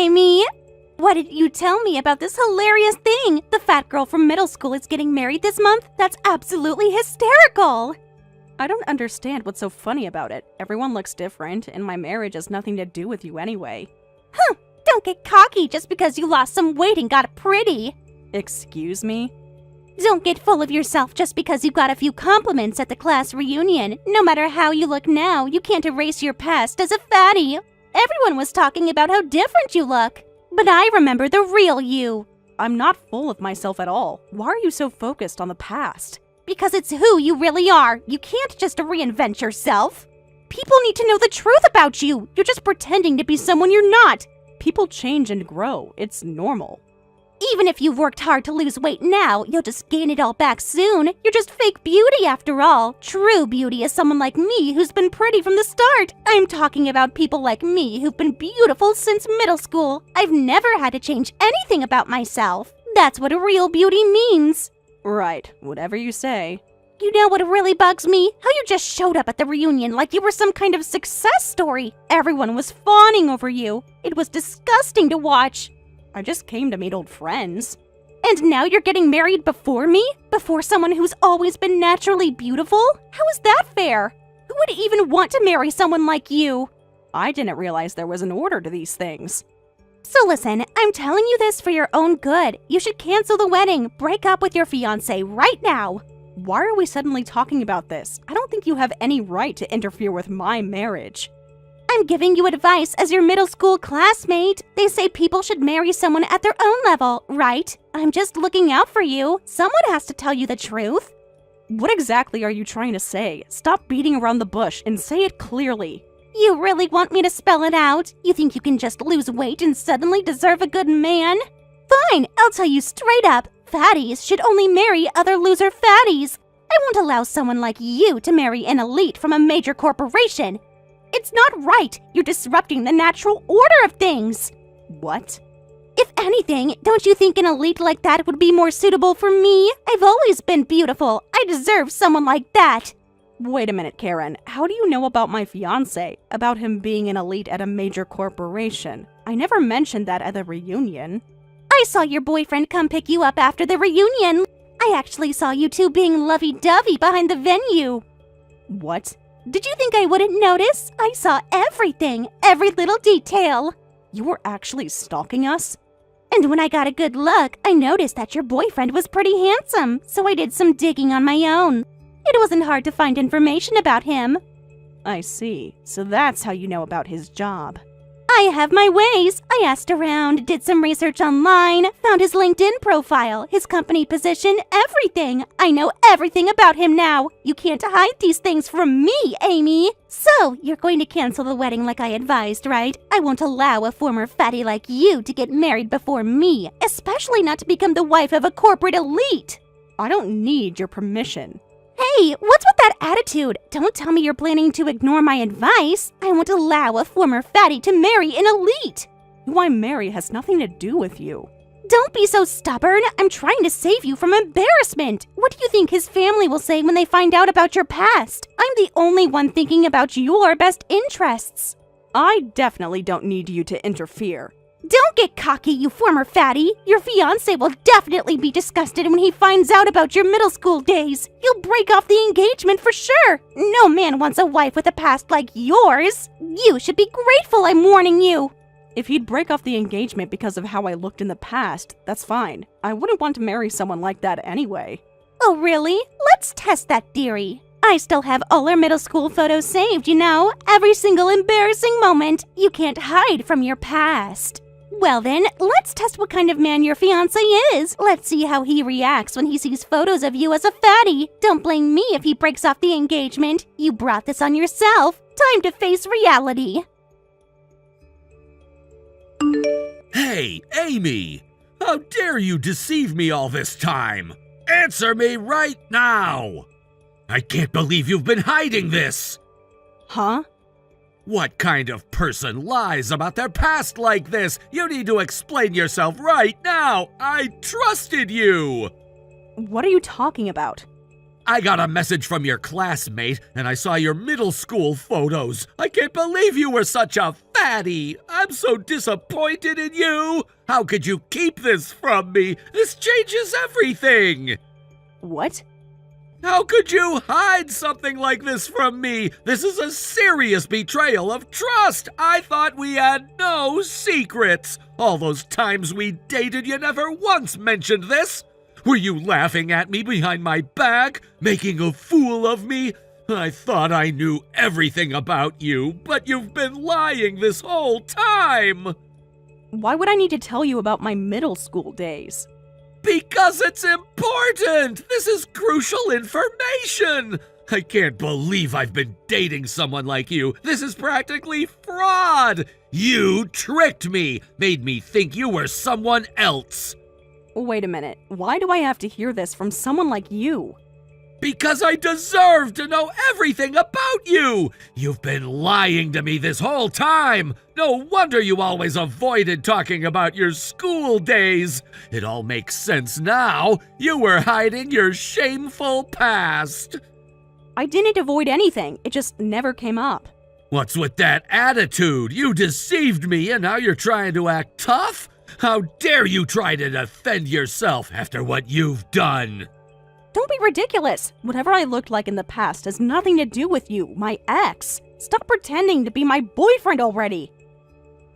Amy! Why didn't you tell me about this hilarious thing? The fat girl from middle school is getting married this month? That's absolutely hysterical! I don't understand what's so funny about it. Everyone looks different, and my marriage has nothing to do with you anyway. Huh! Don't get cocky just because you lost some weight and got pretty. Excuse me? Don't get full of yourself just because you got a few compliments at the class reunion. No matter how you look now, you can't erase your past as a fatty. Everyone was talking about how different you look. But I remember the real you. I'm not full of myself at all. Why are you so focused on the past? Because it's who you really are. You can't just reinvent yourself. People need to know the truth about you. You're just pretending to be someone you're not. People change and grow. It's normal. Even if you've worked hard to lose weight now, you'll just gain it all back soon. You're just fake beauty after all. True beauty is someone like me who's been pretty from the start. I'm talking about people like me who've been beautiful since middle school. I've never had to change anything about myself. That's what real beauty means. Right, whatever you say. You know what really bugs me? How you just showed up at the reunion like you were some kind of success story. Everyone was fawning over you. It was disgusting to watch. I just came to meet old friends. And now you're getting married before me? Before someone who's always been naturally beautiful? How is that fair? Who would even want to marry someone like you? I didn't realize there was an order to these things. So listen, I'm telling you this for your own good. You should cancel the wedding. Break up with your fiancé right now. Why are we suddenly talking about this? I don't think you have any right to interfere with my marriage. I'm giving you advice as your middle school classmate. They say people should marry someone at their own level, right? I'm just looking out for you. Someone has to tell you the truth. What exactly are you trying to say? Stop beating around the bush and say it clearly. You really want me to spell it out? You think you can just lose weight and suddenly deserve a good man? Fine, I'll tell you straight up. Fatties should only marry other loser fatties. I won't allow someone like you to marry an elite from a major corporation. It's not right. You're disrupting the natural order of things. What? If anything, don't you think an elite like that would be more suitable for me? I've always been beautiful. I deserve someone like that. Wait a minute, Karen. How do you know about my fiancé? About him being an elite at a major corporation? I never mentioned that at the reunion. I saw your boyfriend come pick you up after the reunion. I actually saw you two being lovey-dovey behind the venue. What? Did you think I wouldn't notice? I saw everything, every little detail. You were actually stalking us? And when I got a good look, I noticed that your boyfriend was pretty handsome, so I did some digging on my own. It wasn't hard to find information about him. I see. So that's how you know about his job. I have my ways. I asked around, did some research online, found his LinkedIn profile, his company position, everything. I know everything about him now. You can't hide these things from me, Amy. So, you're going to cancel the wedding like I advised, right? I won't allow a former fatty like you to get married before me, especially not to become the wife of a corporate elite. I don't need your permission. Hey, what's with that attitude? Don't tell me you're planning to ignore my advice. I won't allow a former fatty to marry an elite. Who I marry has nothing to do with you. Don't be so stubborn. I'm trying to save you from embarrassment. What do you think his family will say when they find out about your past? I'm the only one thinking about your best interests. I definitely don't need you to interfere. Don't get cocky, you former fatty. Your fiancé will definitely be disgusted when he finds out about your middle school days. He'll break off the engagement for sure. No man wants a wife with a past like yours. You should be grateful I'm warning you. If he'd break off the engagement because of how I looked in the past, that's fine. I wouldn't want to marry someone like that anyway. Oh, really? Let's test that theory. I still have all our middle school photos saved, you know. Every single embarrassing moment. You can't hide from your past. Well then, let's test what kind of man your fiancé is. Let's see how he reacts when he sees photos of you as a fatty. Don't blame me if he breaks off the engagement. You brought this on yourself. Time to face reality. Hey, Amy! How dare you deceive me all this time? Answer me right now! I can't believe you've been hiding this! Huh? What kind of person lies about their past like this? You need to explain yourself right now! I trusted you! What are you talking about? I got a message from your classmate, and I saw your middle school photos. I can't believe you were such a fatty! I'm so disappointed in you! How could you keep this from me? This changes everything! What? How could you hide something like this from me? This is a serious betrayal of trust! I thought we had no secrets! All those times we dated, you never once mentioned this! Were you laughing at me behind my back? Making a fool of me? I thought I knew everything about you, but you've been lying this whole time! Why would I need to tell you about my middle school days? Because it's important! This is crucial information! I can't believe I've been dating someone like you. This is practically fraud! You tricked me, made me think you were someone else. Wait a minute, why do I have to hear this from someone like you? Because I deserve to know everything about you! You've been lying to me this whole time! No wonder you always avoided talking about your school days! It all makes sense now! You were hiding your shameful past! I didn't avoid anything, it just never came up. What's with that attitude? You deceived me and now you're trying to act tough? How dare you try to defend yourself after what you've done? Don't be ridiculous! Whatever I looked like in the past has nothing to do with you, my ex. Stop pretending to be my boyfriend already!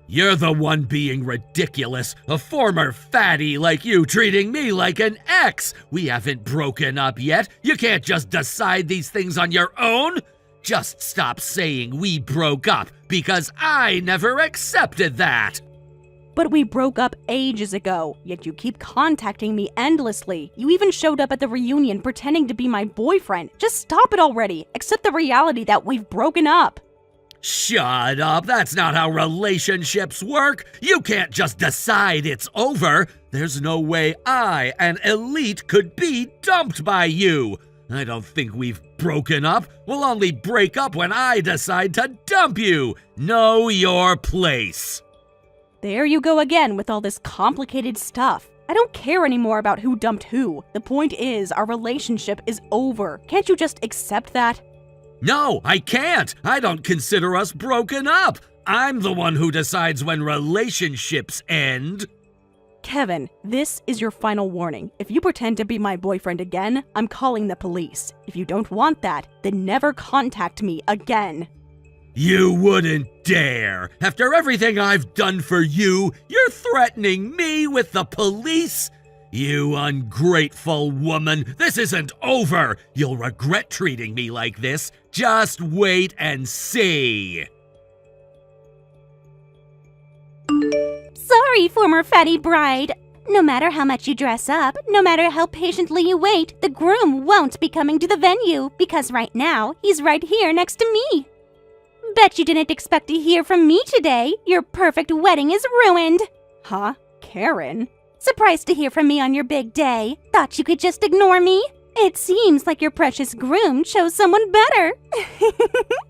You're the one being ridiculous, a former fatty like you treating me like an ex. We haven't broken up yet. You can't just decide these things on your own. Just stop saying we broke up, because I never accepted that. But we broke up ages ago, yet you keep contacting me endlessly. You even showed up at the reunion pretending to be my boyfriend. Just stop it already. Accept the reality that we've broken up. Shut up. That's not how relationships work. You can't just decide it's over. There's no way I, an elite, could be dumped by you. I don't think we've broken up. We'll only break up when I decide to dump you. Know your place. There you go again with all this complicated stuff. I don't care anymore about who dumped who. The point is, our relationship is over. Can't you just accept that? No, I can't. I don't consider us broken up. I'm the one who decides when relationships end. Kevin, this is your final warning. If you pretend to be my boyfriend again, I'm calling the police. If you don't want that, then never contact me again. You wouldn't dare! After everything I've done for you, you're threatening me with the police? You ungrateful woman, this isn't over! You'll regret treating me like this. Just wait and see! Sorry, former fatty bride. No matter how much you dress up, no matter how patiently you wait, the groom won't be coming to the venue because right now, he's right here next to me. Bet you didn't expect to hear from me today. Your perfect wedding is ruined. Huh? Karen? Surprised to hear from me on your big day. Thought you could just ignore me? It seems like your precious groom chose someone better.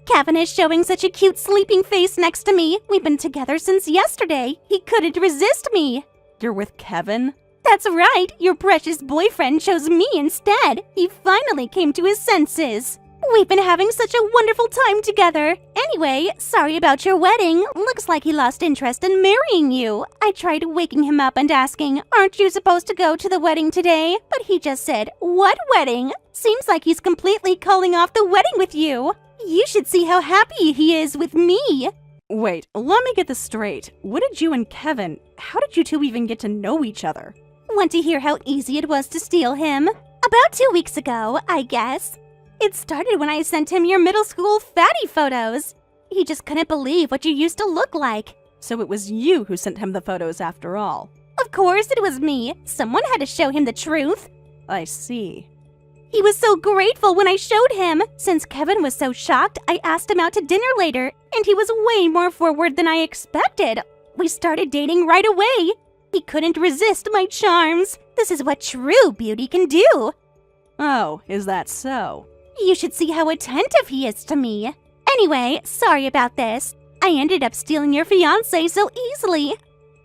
Kevin is showing such a cute sleeping face next to me. We've been together since yesterday. He couldn't resist me. You're with Kevin? That's right. Your precious boyfriend chose me instead. He finally came to his senses. We've been having such a wonderful time together. Anyway, sorry about your wedding. Looks like he lost interest in marrying you. I tried waking him up and asking, aren't you supposed to go to the wedding today? But he just said, what wedding? Seems like he's completely calling off the wedding with you. You should see how happy he is with me. Wait, let me get this straight. What did you and Kevin, how did you two even get to know each other? Want to hear how easy it was to steal him? About 2 weeks ago, I guess. It started when I sent him your middle school fatty photos. He just couldn't believe what you used to look like. So it was you who sent him the photos after all. Of course it was me. Someone had to show him the truth. I see. He was so grateful when I showed him. Since Kevin was so shocked, I asked him out to dinner later, and he was way more forward than I expected. We started dating right away. He couldn't resist my charms. This is what true beauty can do. Oh, is that so? You should see how attentive he is to me. Anyway, sorry about this. I ended up stealing your fiancé so easily.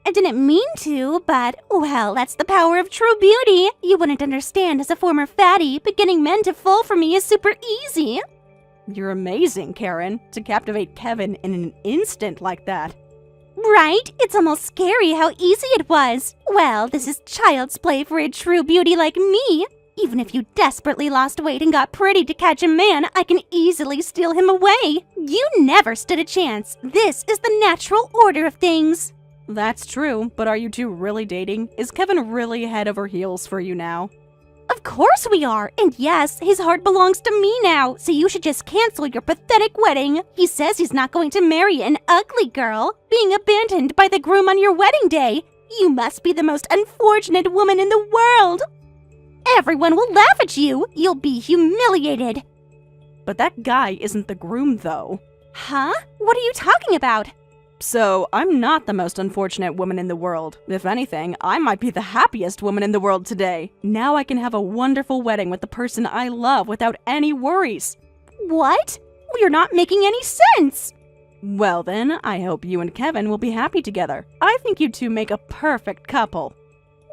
I didn't mean to, but, well, that's the power of true beauty. You wouldn't understand as a former fatty, but getting men to fall for me is super easy. You're amazing, Karen, to captivate Kevin in an instant like that. Right? It's almost scary how easy it was. Well, this is child's play for a true beauty like me. Even if you desperately lost weight and got pretty to catch a man, I can easily steal him away. You never stood a chance. This is the natural order of things. That's true, but are you two really dating? Is Kevin really head over heels for you now? Of course we are, and yes, his heart belongs to me now, so you should just cancel your pathetic wedding. He says he's not going to marry an ugly girl. Being abandoned by the groom on your wedding day. You must be the most unfortunate woman in the world. Everyone will laugh at you. You'll be humiliated. But that guy isn't the groom, though. Huh? What are you talking about? So, I'm not the most unfortunate woman in the world. If anything, I might be the happiest woman in the world today. Now I can have a wonderful wedding with the person I love without any worries. What? You're not making any sense. Well then, I hope you and Kevin will be happy together. I think you two make a perfect couple.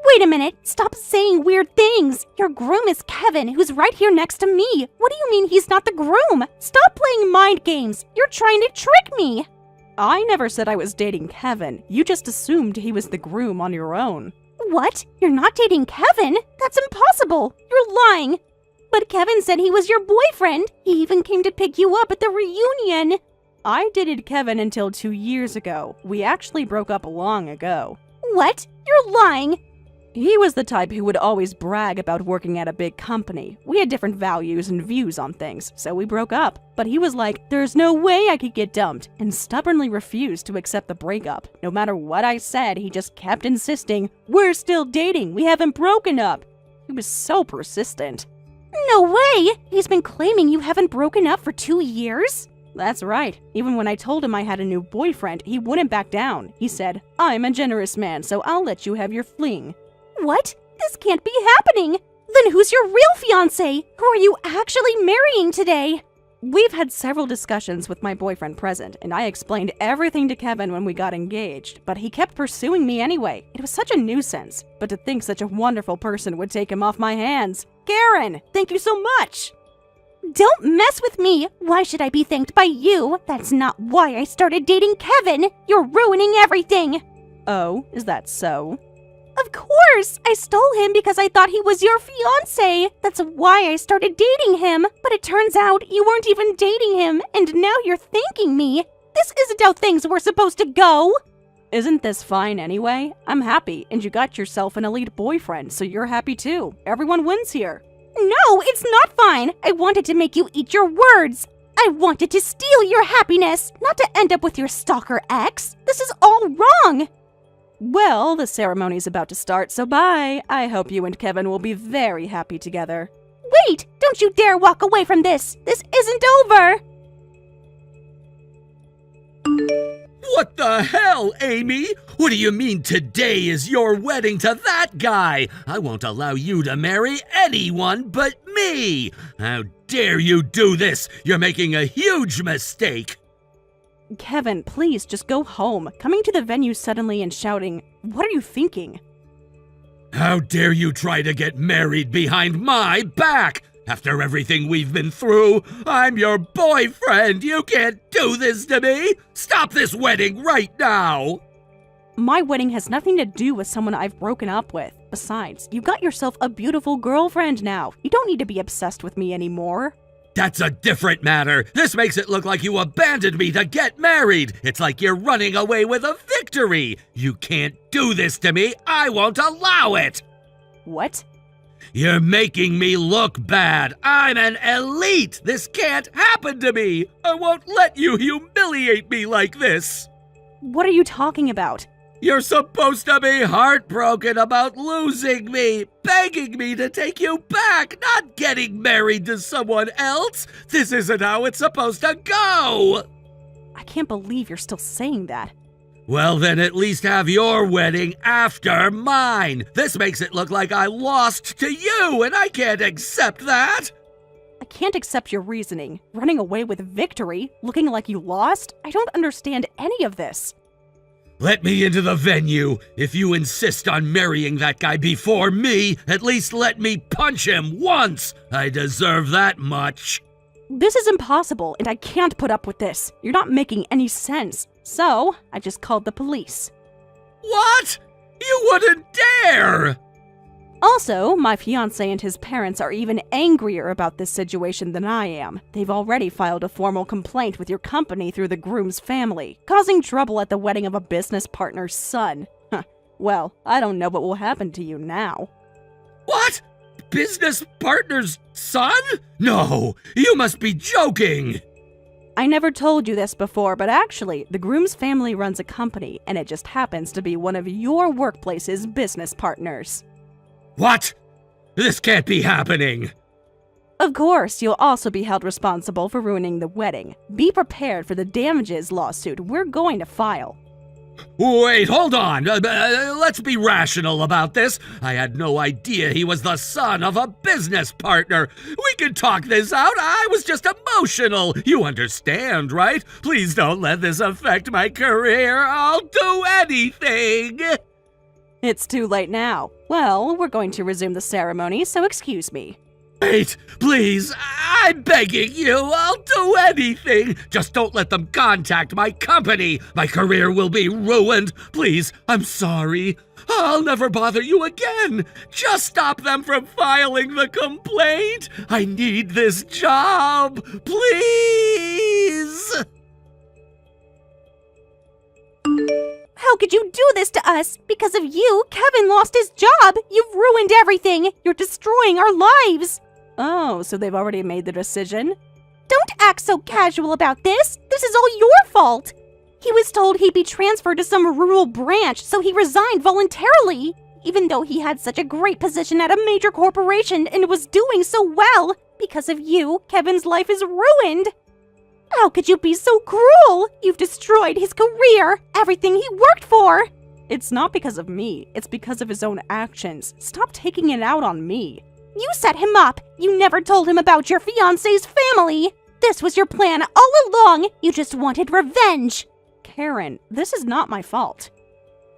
Wait a minute. Stop saying weird things. Your groom is Kevin, who's right here next to me. What do you mean he's not the groom? Stop playing mind games. You're trying to trick me. I never said I was dating Kevin. You just assumed he was the groom on your own. What? You're not dating Kevin? That's impossible. You're lying. But Kevin said he was your boyfriend. He even came to pick you up at the reunion. I dated Kevin until 2 years ago. We actually broke up long ago. What? You're lying. He was the type who would always brag about working at a big company. We had different values and views on things, so we broke up. But he was like, there's no way I could get dumped, and stubbornly refused to accept the breakup. No matter what I said, he just kept insisting, we're still dating, we haven't broken up. He was so persistent. No way! He's been claiming you haven't broken up for 2 years? That's right. Even when I told him I had a new boyfriend, he wouldn't back down. He said, I'm a generous man, so I'll let you have your fling. What? This can't be happening! Then who's your real fiancé? Who are you actually marrying today? We've had several discussions with my boyfriend present, and I explained everything to Kevin when we got engaged, but he kept pursuing me anyway. It was such a nuisance. But to think such a wonderful person would take him off my hands. Karen, thank you so much! Don't mess with me! Why should I be thanked by you? That's not why I started dating Kevin! You're ruining everything! Oh, is that so? Of course! I stole him because I thought he was your fiancé. That's why I started dating him. But it turns out you weren't even dating him, and now you're thanking me. This isn't how things were supposed to go. Isn't this fine anyway? I'm happy, and you got yourself an elite boyfriend, so you're happy too. Everyone wins here. No, it's not fine. I wanted to make you eat your words. I wanted to steal your happiness, not to end up with your stalker ex. This is all wrong. Well, the ceremony's about to start, so bye. I hope you and Kevin will be very happy together. Wait! Don't you dare walk away from this! This isn't over! What the hell, Amy? What do you mean today is your wedding to that guy? I won't allow you to marry anyone but me! How dare you do this? You're making a huge mistake! Kevin, please, just go home. Coming to the venue suddenly and shouting, what are you thinking? How dare you try to get married behind my back? After everything we've been through, I'm your boyfriend. You can't do this to me. Stop this wedding right now. My wedding has nothing to do with someone I've broken up with. Besides, you've got yourself a beautiful girlfriend now. You don't need to be obsessed with me anymore. That's a different matter. This makes it look like you abandoned me to get married. It's like you're running away with a victory. You can't do this to me. I won't allow it. What? You're making me look bad. I'm an elite. This can't happen to me. I won't let you humiliate me like this. What are you talking about? You're supposed to be heartbroken about losing me, begging me to take you back, not getting married to someone else. This isn't how it's supposed to go. I can't believe you're still saying that. Well, then at least have your wedding after mine. This makes it look like I lost to you, and I can't accept that. I can't accept your reasoning. Running away with victory, looking like you lost? I don't understand any of this. Let me into the venue. If you insist on marrying that guy before me, at least let me punch him once. I deserve that much. This is impossible, and I can't put up with this. You're not making any sense. So, I just called the police. What? You wouldn't dare! Also, my fiancé and his parents are even angrier about this situation than I am. They've already filed a formal complaint with your company through the groom's family, causing trouble at the wedding of a business partner's son. Well, I don't know what will happen to you now. What? Business partner's son? No, you must be joking! I never told you this before, but actually, the groom's family runs a company, and it just happens to be one of your workplace's business partners. What? This can't be happening! Of course, you'll also be held responsible for ruining the wedding. Be prepared for the damages lawsuit we're going to file. Wait, hold on. Let's be rational about this. I had no idea he was the son of a business partner. We can talk this out. I was just emotional. You understand, right? Please don't let this affect my career. I'll do anything. It's too late now. Well, we're going to resume the ceremony, so excuse me. Wait, please, I'm begging you, I'll do anything. Just don't let them contact my company. My career will be ruined. Please, I'm sorry. I'll never bother you again. Just stop them from filing the complaint. I need this job. Please. How could you do this to us? Because of you, Kevin lost his job. You've ruined everything. You're destroying our lives. Oh, so they've already made the decision? Don't act so casual about this. This is all your fault. He was told he'd be transferred to some rural branch, so he resigned voluntarily. Even though he had such a great position at a major corporation and was doing so well. Because of you, Kevin's life is ruined. How could you be so cruel? You've destroyed his career, everything he worked for. It's not because of me. It's because of his own actions. Stop taking it out on me. You set him up. You never told him about your fiancé's family. This was your plan all along. You just wanted revenge. Karen, this is not my fault.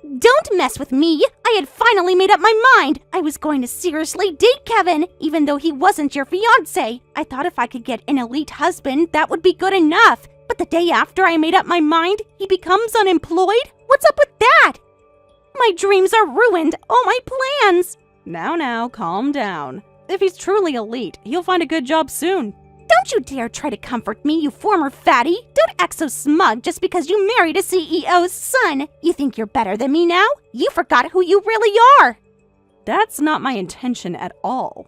Don't mess with me. I had finally made up my mind. I was going to seriously date Kevin, even though he wasn't your fiancé. I thought if I could get an elite husband, that would be good enough. But the day after I made up my mind, he becomes unemployed? What's up with that? My dreams are ruined. All my plans. Now, calm down. If he's truly elite, he'll find a good job soon. Don't you dare try to comfort me, you former fatty. Don't act so smug just because you married a CEO's son. You think you're better than me now? You forgot who you really are. That's not my intention at all.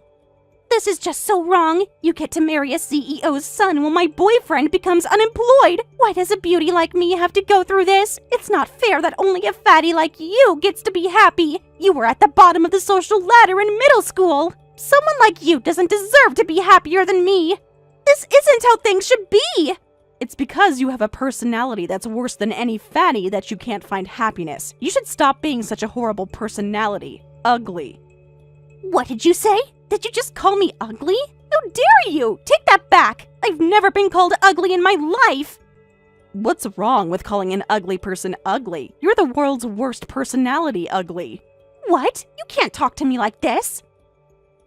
This is just so wrong. You get to marry a CEO's son while my boyfriend becomes unemployed. Why does a beauty like me have to go through this? It's not fair that only a fatty like you gets to be happy. You were at the bottom of the social ladder in middle school. Someone like you doesn't deserve to be happier than me. This isn't how things should be! It's because you have a personality that's worse than any fatty that you can't find happiness. You should stop being such a horrible personality. Ugly. What did you say? Did you just call me ugly? How dare you! Take that back! I've never been called ugly in my life! What's wrong with calling an ugly person ugly? You're the world's worst personality ugly. What? You can't talk to me like this!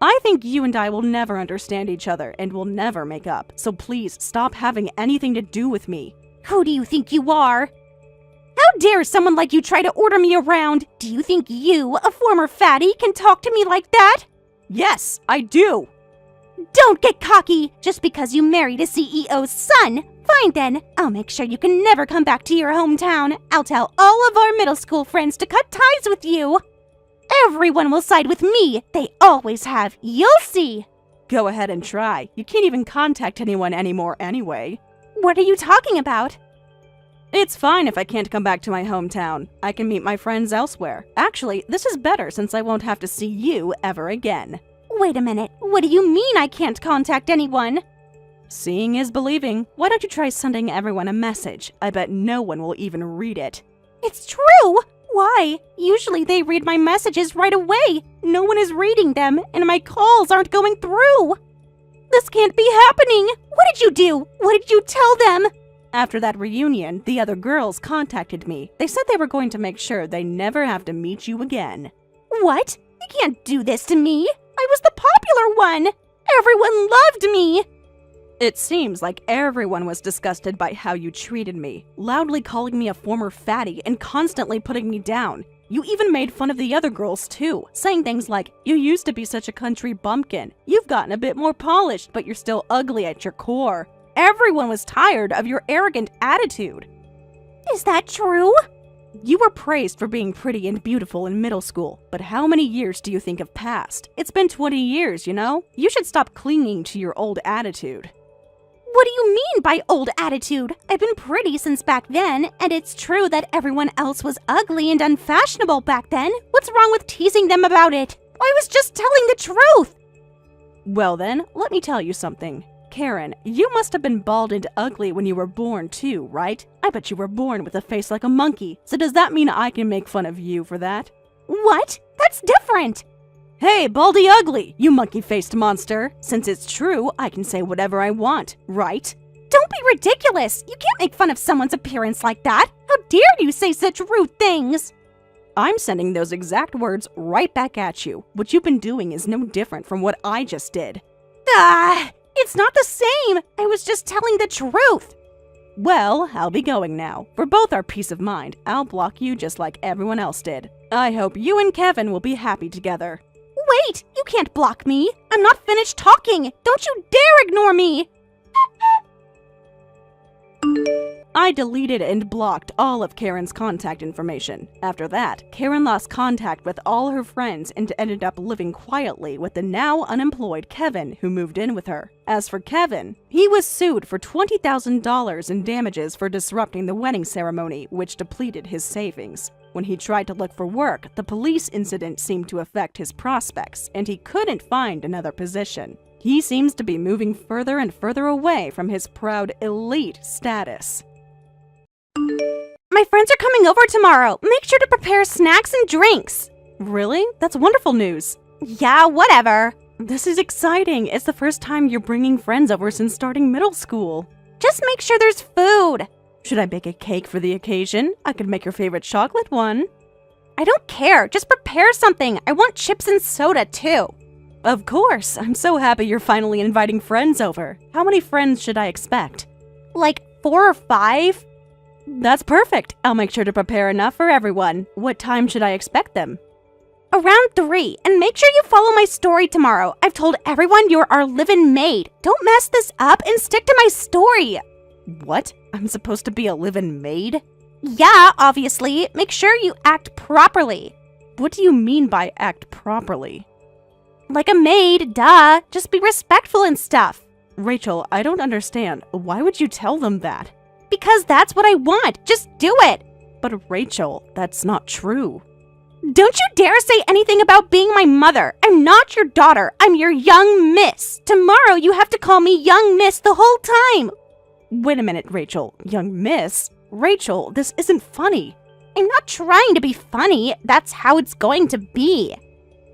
I think you and I will never understand each other and will never make up, so please stop having anything to do with me. Who do you think you are? How dare someone like you try to order me around? Do you think you, a former fatty, can talk to me like that? Yes, I do. Don't get cocky just because you married a CEO's son. Fine then, I'll make sure you can never come back to your hometown. I'll tell all of our middle school friends to cut ties with you. Everyone will side with me. They always have. You'll see. Go ahead and try. You can't even contact anyone anymore anyway. What are you talking about? It's fine if I can't come back to my hometown. I can meet my friends elsewhere. Actually, this is better since I won't have to see you ever again. Wait a minute. What do you mean I can't contact anyone? Seeing is believing. Why don't you try sending everyone a message? I bet no one will even read it. It's true! Why? Usually they read my messages right away. No one is reading them, and my calls aren't going through. This can't be happening. What did you do? What did you tell them? After that reunion, the other girls contacted me. They said they were going to make sure they never have to meet you again. What? You can't do this to me. I was the popular one. Everyone loved me. It seems like everyone was disgusted by how you treated me, loudly calling me a former fatty and constantly putting me down. You even made fun of the other girls too, saying things like, "You used to be such a country bumpkin. You've gotten a bit more polished, but you're still ugly at your core." Everyone was tired of your arrogant attitude. Is that true? You were praised for being pretty and beautiful in middle school, but how many years do you think have passed? It's been 20 years, you know? You should stop clinging to your old attitude. What do you mean by old attitude? I've been pretty since back then, and it's true that everyone else was ugly and unfashionable back then. What's wrong with teasing them about it? I was just telling the truth. Well then, let me tell you something. Karen, you must have been bald and ugly when you were born too, right? I bet you were born with a face like a monkey, so does that mean I can make fun of you for that? What? That's different. Hey, Baldy Ugly, you monkey-faced monster. Since it's true, I can say whatever I want, right? Don't be ridiculous. You can't make fun of someone's appearance like that. How dare you say such rude things? I'm sending those exact words right back at you. What you've been doing is no different from what I just did. It's not the same. I was just telling the truth. Well, I'll be going now. For both our peace of mind, I'll block you just like everyone else did. I hope you and Kevin will be happy together. Wait, you can't block me. I'm not finished talking. Don't you dare ignore me. I deleted and blocked all of Karen's contact information. After that, Karen lost contact with all her friends and ended up living quietly with the now unemployed Kevin, who moved in with her. As for Kevin, he was sued for $20,000 in damages for disrupting the wedding ceremony, which depleted his savings. When he tried to look for work, the police incident seemed to affect his prospects, and he couldn't find another position. He seems to be moving further and further away from his proud elite status. My friends are coming over tomorrow. Make sure to prepare snacks and drinks. Really? That's wonderful news. Yeah, whatever. This is exciting. It's the first time you're bringing friends over since starting middle school. Just make sure there's food. Should I bake a cake for the occasion? I could make your favorite chocolate one. I don't care. Just prepare something. I want chips and soda, too. Of course. I'm so happy you're finally inviting friends over. How many friends should I expect? Like 4 or 5? That's perfect. I'll make sure to prepare enough for everyone. What time should I expect them? Around 3. And make sure you follow my story tomorrow. I've told everyone you're our live-in maid. Don't mess this up and stick to my story. What? I'm supposed to be a live-in maid? Yeah, obviously. Make sure you act properly. What do you mean by act properly? Like a maid, duh. Just be respectful and stuff. Rachel, I don't understand. Why would you tell them that? Because that's what I want. Just do it. But Rachel, that's not true. Don't you dare say anything about being my mother. I'm not your daughter. I'm your young miss. Tomorrow you have to call me young miss the whole time. Wait a minute, Rachel. Young miss? Rachel, this isn't funny. I'm not trying to be funny. That's how it's going to be.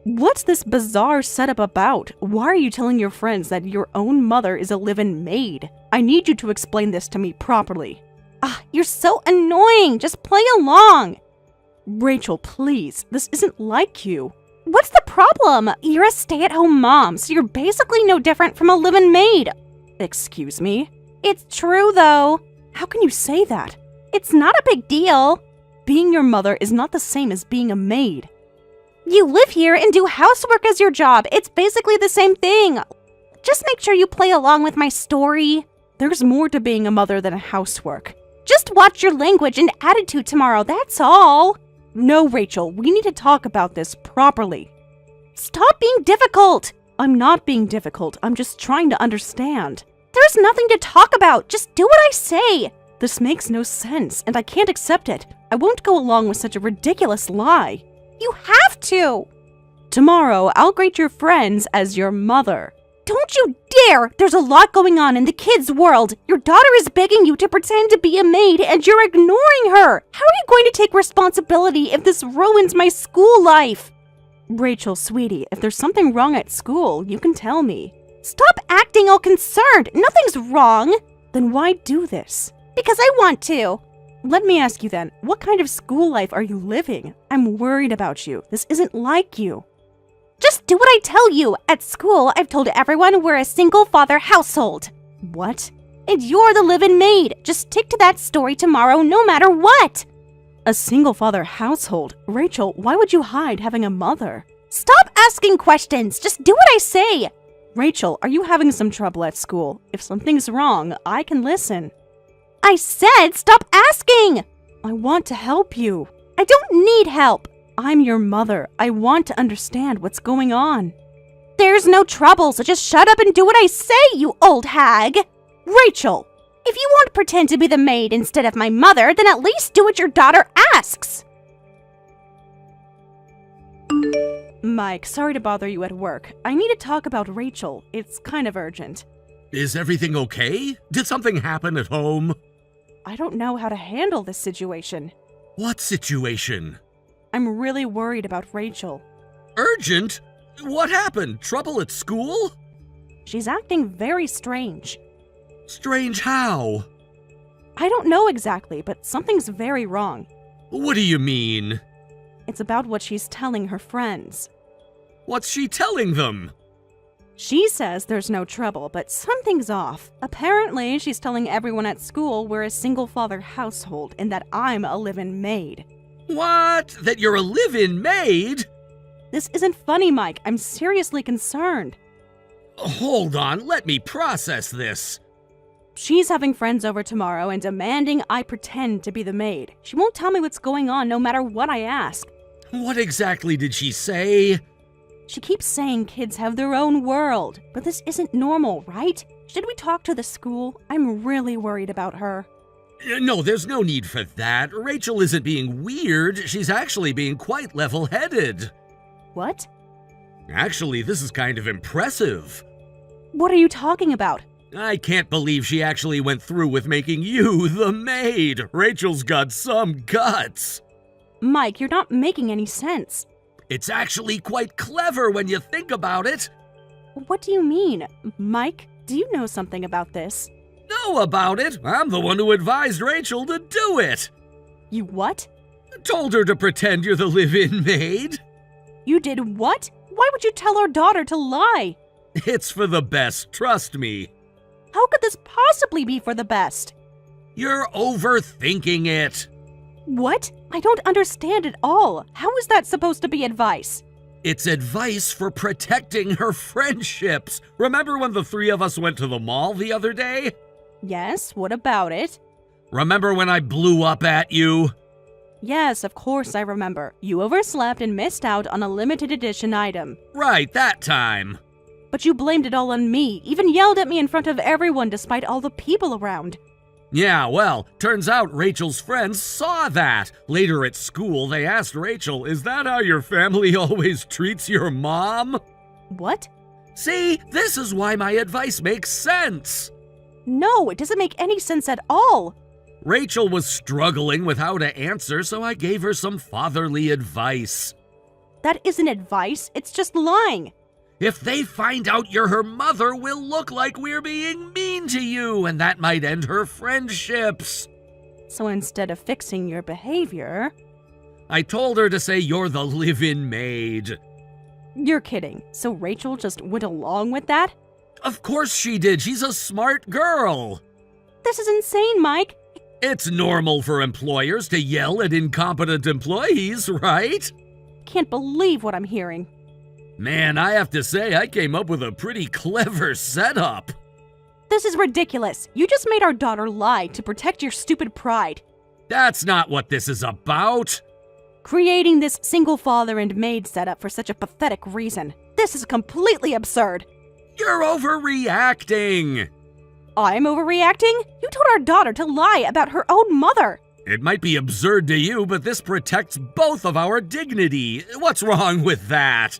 What's this bizarre setup about? Why are you telling your friends that your own mother is a live-in maid? I need you to explain this to me properly. You're so annoying. Just play along. Rachel, please. This isn't like you. What's the problem? You're a stay-at-home mom, so you're basically no different from a live-in maid. Excuse me? It's true, though. How can you say that? It's not a big deal. Being your mother is not the same as being a maid. You live here and do housework as your job. It's basically the same thing. Just make sure you play along with my story. There's more to being a mother than housework. Just watch your language and attitude tomorrow, that's all. No, Rachel, we need to talk about this properly. Stop being difficult. I'm not being difficult. I'm just trying to understand. There's nothing to talk about. Just do what I say. This makes no sense, and I can't accept it. I won't go along with such a ridiculous lie. You have to. Tomorrow, I'll greet your friends as your mother. Don't you dare! There's a lot going on in the kids' world. Your daughter is begging you to pretend to be a maid, and you're ignoring her. How are you going to take responsibility if this ruins my school life? Rachel, sweetie, if there's something wrong at school, you can tell me. Stop acting all concerned. Nothing's wrong. Then why do this? Because I want to. Let me ask you then, what kind of school life are you living? I'm worried about you. This isn't like you. Just do what I tell you. At school, I've told everyone we're a single-father household. What? And you're the live-in maid. Just stick to that story tomorrow no matter what. A single-father household? Rachel, why would you hide having a mother? Stop asking questions. Just do what I say. Rachel, are you having some trouble at school? If something's wrong, I can listen. I said stop asking. I want to help you. I don't need help. I'm your mother. I want to understand what's going on. There's no trouble, so just shut up and do what I say, you old hag. Rachel! If you won't pretend to be the maid instead of my mother, then at least do what your daughter asks. Mike, sorry to bother you at work. I need to talk about Rachel. It's kind of urgent. Is everything okay? Did something happen at home? I don't know how to handle this situation. What situation? I'm really worried about Rachel. Urgent? What happened? Trouble at school? She's acting very strange. Strange how? I don't know exactly, but something's very wrong. What do you mean? It's about what she's telling her friends. What's she telling them? She says there's no trouble, but something's off. Apparently, she's telling everyone at school we're a single-father household and that I'm a live-in maid. What? That you're a live-in maid? This isn't funny, Mike. I'm seriously concerned. Hold on, let me process this. She's having friends over tomorrow and demanding I pretend to be the maid. She won't tell me what's going on no matter what I ask. What exactly did she say? She keeps saying kids have their own world, but this isn't normal, right? Should we talk to the school? I'm really worried about her. No, there's no need for that. Rachel isn't being weird. She's actually being quite level-headed. What? Actually, this is kind of impressive. What are you talking about? I can't believe she actually went through with making you the maid. Rachel's got some guts. Mike, you're not making any sense. It's actually quite clever when you think about it. What do you mean? Mike, do you know something about this? Know about it? I'm the one who advised Rachel to do it. You what? Told her to pretend you're the live-in maid. You did what? Why would you tell our daughter to lie? It's for the best, trust me. How could this possibly be for the best? You're overthinking it. What? I don't understand at all. How is that supposed to be advice? It's advice for protecting her friendships. Remember when the three of us went to the mall the other day? Yes, what about it? Remember when I blew up at you? Yes, of course I remember. You overslept and missed out on a limited edition item. Right, that time. But you blamed it all on me, even yelled at me in front of everyone despite all the people around. Yeah, well, turns out Rachel's friends saw that. Later at school, they asked Rachel, "Is that how your family always treats your mom?" What? See, this is why my advice makes sense. No, it doesn't make any sense at all. Rachel was struggling with how to answer, so I gave her some fatherly advice. That isn't advice, it's just lying. If they find out you're her mother, we'll look like we're being mean to you, and that might end her friendships. So instead of fixing your behavior... I told her to say you're the live-in maid. You're kidding. So Rachel just went along with that? Of course she did. She's a smart girl. This is insane, Mike. It's normal for employers to yell at incompetent employees, right? Can't believe what I'm hearing. Man, I have to say, I came up with a pretty clever setup. This is ridiculous. You just made our daughter lie to protect your stupid pride. That's not what this is about. Creating this single father and maid setup for such a pathetic reason. This is completely absurd. You're overreacting. I'm overreacting? You told our daughter to lie about her own mother. It might be absurd to you, but this protects both of our dignity. What's wrong with that?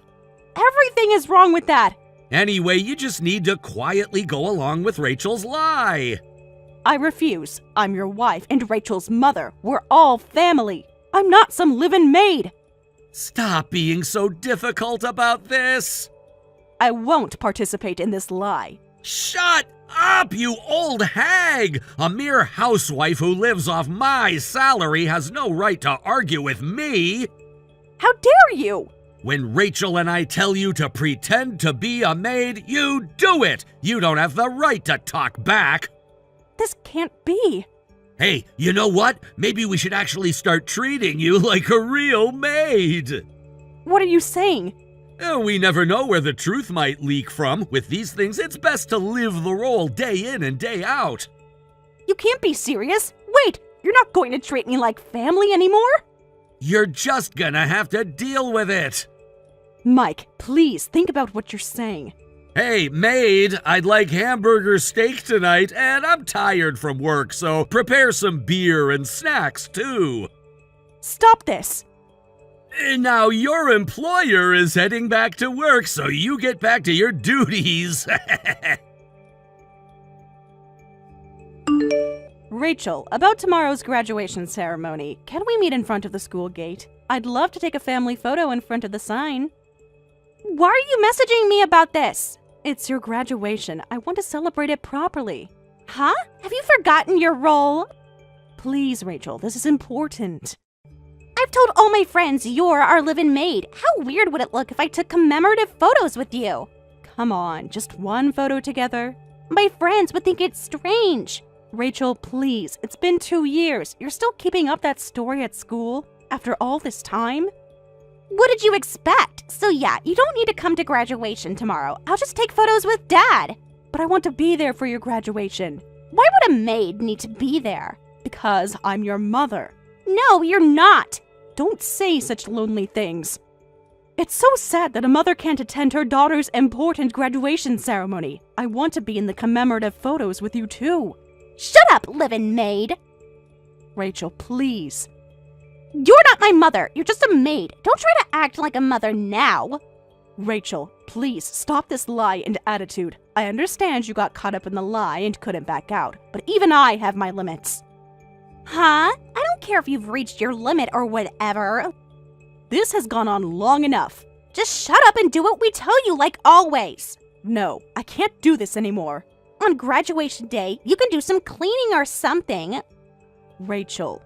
Everything is wrong with that. Anyway, you just need to quietly go along with Rachel's lie. I refuse. I'm your wife and Rachel's mother. We're all family. I'm not some live-in maid. Stop being so difficult about this. I won't participate in this lie. Shut up, you old hag! A mere housewife who lives off my salary has no right to argue with me. How dare you? When Rachel and I tell you to pretend to be a maid, you do it! You don't have the right to talk back! This can't be. Hey, you know what? Maybe we should actually start treating you like a real maid! What are you saying? We never know where the truth might leak from. With these things, it's best to live the role day in and day out. You can't be serious. Wait, you're not going to treat me like family anymore? You're just gonna have to deal with it. Mike, please think about what you're saying. Hey, maid, I'd like hamburger steak tonight, and I'm tired from work, so prepare some beer and snacks, too. Stop this. Now your employer is heading back to work, so you get back to your duties. Rachel, about tomorrow's graduation ceremony, can we meet in front of the school gate? I'd love to take a family photo in front of the sign. Why are you messaging me about this? It's your graduation. I want to celebrate it properly. Huh? Have you forgotten your role? Please, Rachel, this is important. I've told all my friends you're our live-in maid. How weird would it look if I took commemorative photos with you? Come on, just one photo together? My friends would think it's strange. Rachel, please, it's been 2 years. You're still keeping up that story at school? After all this time? What did you expect? So yeah, you don't need to come to graduation tomorrow. I'll just take photos with Dad. But I want to be there for your graduation. Why would a maid need to be there? Because I'm your mother. No, you're not. Don't say such lonely things. It's so sad that a mother can't attend her daughter's important graduation ceremony. I want to be in the commemorative photos with you too. Shut up, live-in maid. Rachel, please. You're not my mother. You're just a maid. Don't try to act like a mother now. Rachel, please stop this lie and attitude. I understand you got caught up in the lie and couldn't back out, but even I have my limits. Huh? I don't care if you've reached your limit or whatever. This has gone on long enough. Just shut up and do what we tell you like always. No, I can't do this anymore. On graduation day, you can do some cleaning or something. Rachel.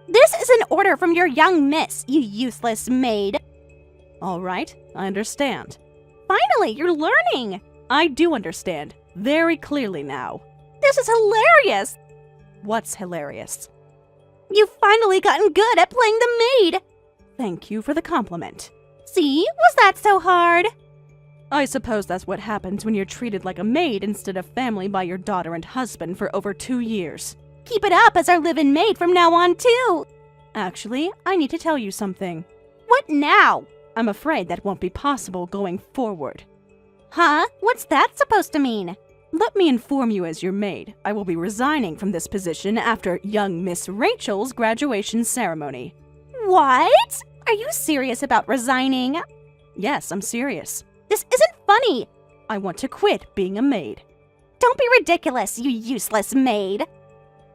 This is an order from your young miss, you useless maid. All right, I understand. Finally, you're learning. I do understand, very clearly now. This is hilarious. What's hilarious? You've finally gotten good at playing the maid. Thank you for the compliment. See, was that so hard? I suppose that's what happens when you're treated like a maid instead of family by your daughter and husband for over 2 years. Keep it up as our live-in maid from now on, too. Actually, I need to tell you something. What now? I'm afraid that won't be possible going forward. Huh? What's that supposed to mean? Let me inform you as your maid. I will be resigning from this position after young Miss Rachel's graduation ceremony. What? Are you serious about resigning? Yes, I'm serious. This isn't funny. I want to quit being a maid. Don't be ridiculous, you useless maid.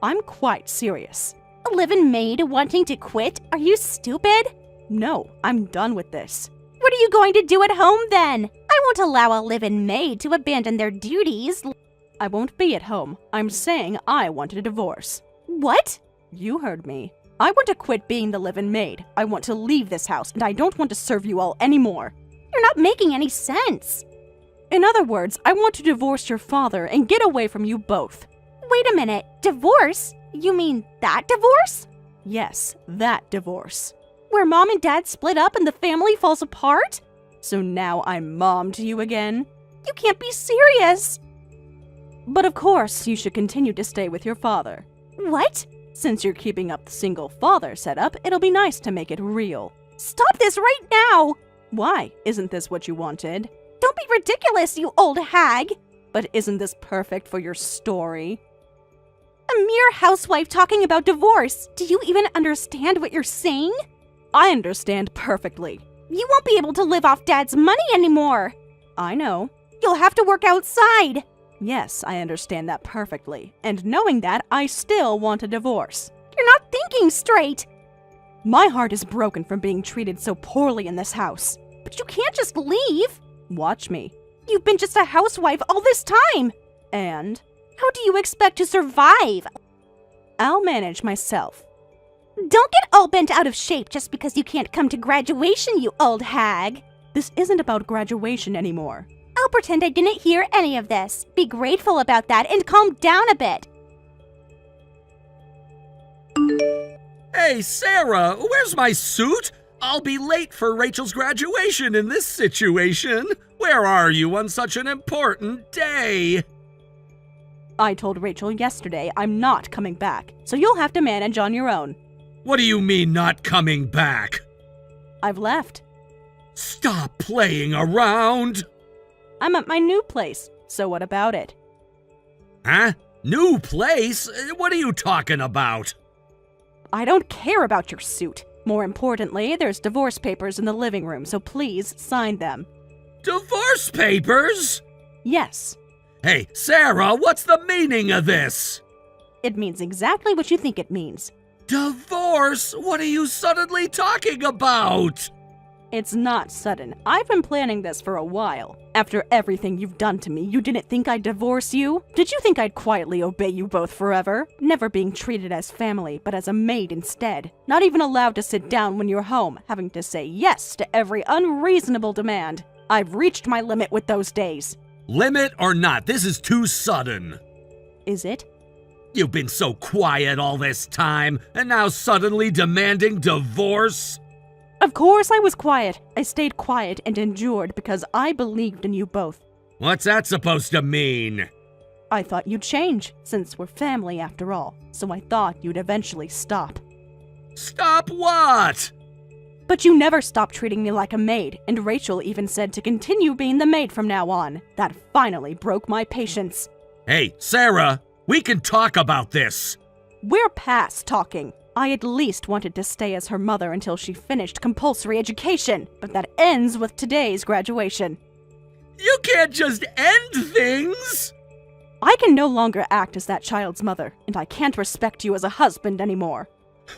I'm quite serious. A live-in maid wanting to quit? Are you stupid? No, I'm done with this. What are you going to do at home then? I won't allow a live-in maid to abandon their duties. I won't be at home. I'm saying I want a divorce. What? You heard me. I want to quit being the live-in maid. I want to leave this house, and I don't want to serve you all anymore. You're not making any sense. In other words, I want to divorce your father and get away from you both. Wait a minute. Divorce? You mean that divorce? Yes, that divorce. Where Mom and Dad split up and the family falls apart? So now I'm mom to you again? You can't be serious. But of course, you should continue to stay with your father. What? Since you're keeping up the single father setup, it'll be nice to make it real. Stop this right now! Why? Isn't this what you wanted? Don't be ridiculous, you old hag! But isn't this perfect for your story? A mere housewife talking about divorce. Do you even understand what you're saying? I understand perfectly. You won't be able to live off Dad's money anymore. I know. You'll have to work outside. Yes, I understand that perfectly. And knowing that, I still want a divorce. You're not thinking straight. My heart is broken from being treated so poorly in this house. But you can't just leave. Watch me. You've been just a housewife all this time. And? How do you expect to survive? I'll manage myself. Don't get all bent out of shape just because you can't come to graduation, you old hag. This isn't about graduation anymore. I'll pretend I didn't hear any of this. Be grateful about that and calm down a bit. Hey, Sarah, where's my suit? I'll be late for Rachel's graduation in this situation. Where are you on such an important day? I told Rachel yesterday I'm not coming back, so you'll have to manage on your own. What do you mean not coming back? I've left. Stop playing around! I'm at my new place, so what about it? Huh? New place? What are you talking about? I don't care about your suit. More importantly, there's divorce papers in the living room, so please sign them. Divorce papers? Yes. Hey, Sarah, what's the meaning of this? It means exactly what you think it means. Divorce? What are you suddenly talking about? It's not sudden. I've been planning this for a while. After everything you've done to me, you didn't think I'd divorce you? Did you think I'd quietly obey you both forever? Never being treated as family, but as a maid instead. Not even allowed to sit down when you're home, having to say yes to every unreasonable demand. I've reached my limit with those days. Limit or not, this is too sudden. Is it? You've been so quiet all this time, and now suddenly demanding divorce? Of course I was quiet. I stayed quiet and endured because I believed in you both. What's that supposed to mean? I thought you'd change, since we're family after all, so I thought you'd eventually stop. Stop what? But you never stopped treating me like a maid, and Rachel even said to continue being the maid from now on. That finally broke my patience. Hey, Sarah, we can talk about this. We're past talking. I at least wanted to stay as her mother until she finished compulsory education, but that ends with today's graduation. You can't just end things! I can no longer act as that child's mother, and I can't respect you as a husband anymore.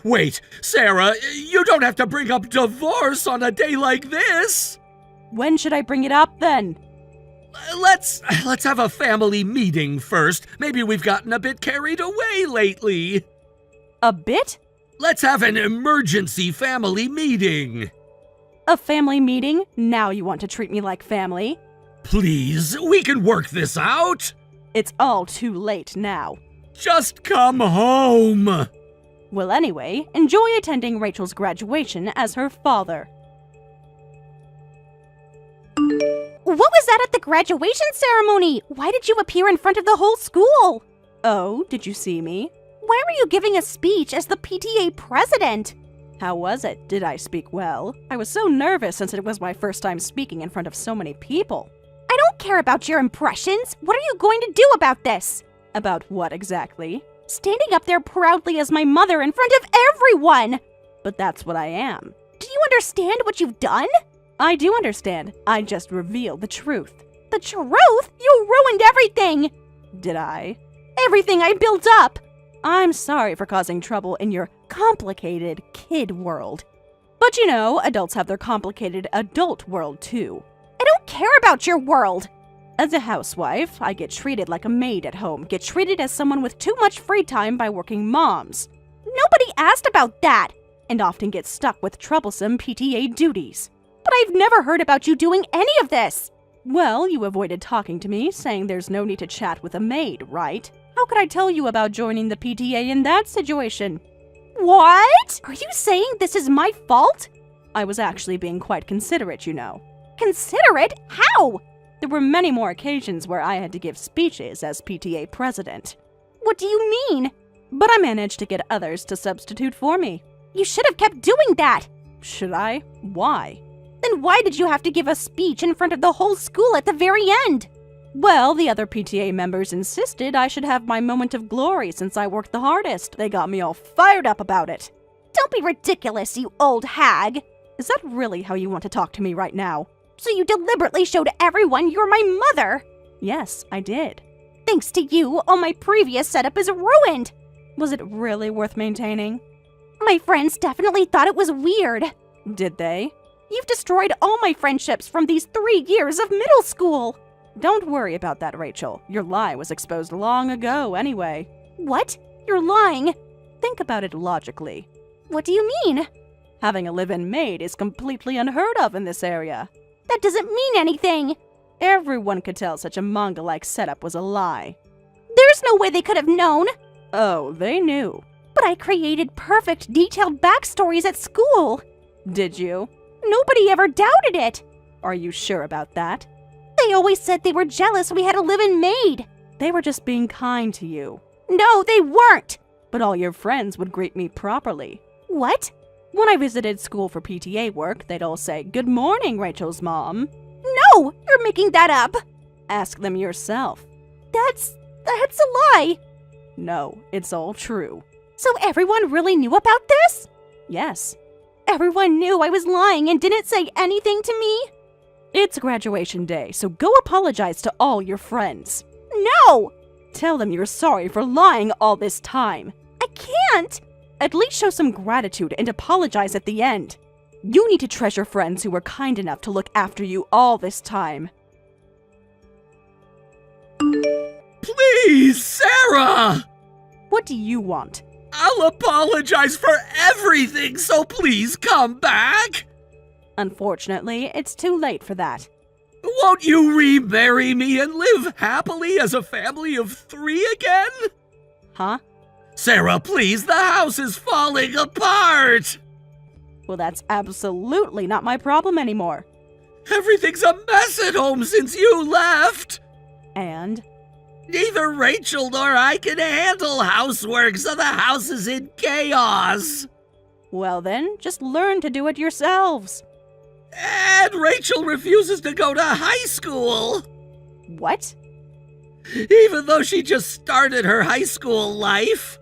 Wait, Sarah, you don't have to bring up divorce on a day like this! When should I bring it up then? Let's have a family meeting first. Maybe we've gotten a bit carried away lately. A bit? Let's have an emergency family meeting. A family meeting? Now you want to treat me like family? Please, we can work this out. It's all too late now. Just come home. Well, anyway, enjoy attending Rachel's graduation as her father. What was that at the graduation ceremony? Why did you appear in front of the whole school? Oh, did you see me? Why were you giving a speech as the PTA president? How was it? Did I speak well? I was so nervous since it was my first time speaking in front of so many people. I don't care about your impressions. What are you going to do about this? About what exactly? Standing up there proudly as my mother in front of everyone. But that's what I am. Do you understand what you've done? I do understand. I just revealed the truth. The truth? You ruined everything! Did I? Everything I built up! I'm sorry for causing trouble in your complicated kid world. But you know, adults have their complicated adult world too. I don't care about your world! As a housewife, I get treated like a maid at home, get treated as someone with too much free time by working moms. Nobody asked about that! And often get stuck with troublesome PTA duties. But I've never heard about you doing any of this! Well, you avoided talking to me, saying there's no need to chat with a maid, right? How could I tell you about joining the PTA in that situation? What? Are you saying this is my fault? I was actually being quite considerate, you know. Considerate? How? There were many more occasions where I had to give speeches as PTA president. What do you mean? But I managed to get others to substitute for me. You should have kept doing that! Should I? Why? Then why did you have to give a speech in front of the whole school at the very end? Well, the other PTA members insisted I should have my moment of glory since I worked the hardest. They got me all fired up about it. Don't be ridiculous, you old hag! Is that really how you want to talk to me right now? So you deliberately showed everyone you're my mother? Yes, I did. Thanks to you, all my previous setup is ruined! Was it really worth maintaining? My friends definitely thought it was weird. Did they? You've destroyed all my friendships from these 3 years of middle school! Don't worry about that, Rachel. Your lie was exposed long ago anyway. What? You're lying? Think about it logically. What do you mean? Having a live-in maid is completely unheard of in this area. That doesn't mean anything. Everyone could tell such a manga-like setup was a lie. There's no way they could have known. Oh, they knew. But I created perfect, detailed backstories at school. Did you? Nobody ever doubted it. Are you sure about that? They always said they were jealous we had a live-in maid. They were just being kind to you. No, they weren't. But all your friends would greet me properly. What? When I visited school for PTA work, they'd all say, "Good morning, Rachel's mom." No, you're making that up. Ask them yourself. That's a lie. No, it's all true. So everyone really knew about this? Yes. Everyone knew I was lying and didn't say anything to me? It's graduation day, so go apologize to all your friends. No! Tell them you're sorry for lying all this time. I can't! At least show some gratitude and apologize at the end. You need to treasure friends who were kind enough to look after you all this time. Please, Sarah! What do you want? I'll apologize for everything, so please come back! Unfortunately, it's too late for that. Won't you remarry me and live happily as a family of 3 again? Huh? Sarah, please, the house is falling apart! Well, that's absolutely not my problem anymore. Everything's a mess at home since you left! And? Neither Rachel nor I can handle housework, so the house is in chaos! Well then, just learn to do it yourselves. And Rachel refuses to go to high school! What? Even though she just started her high school life!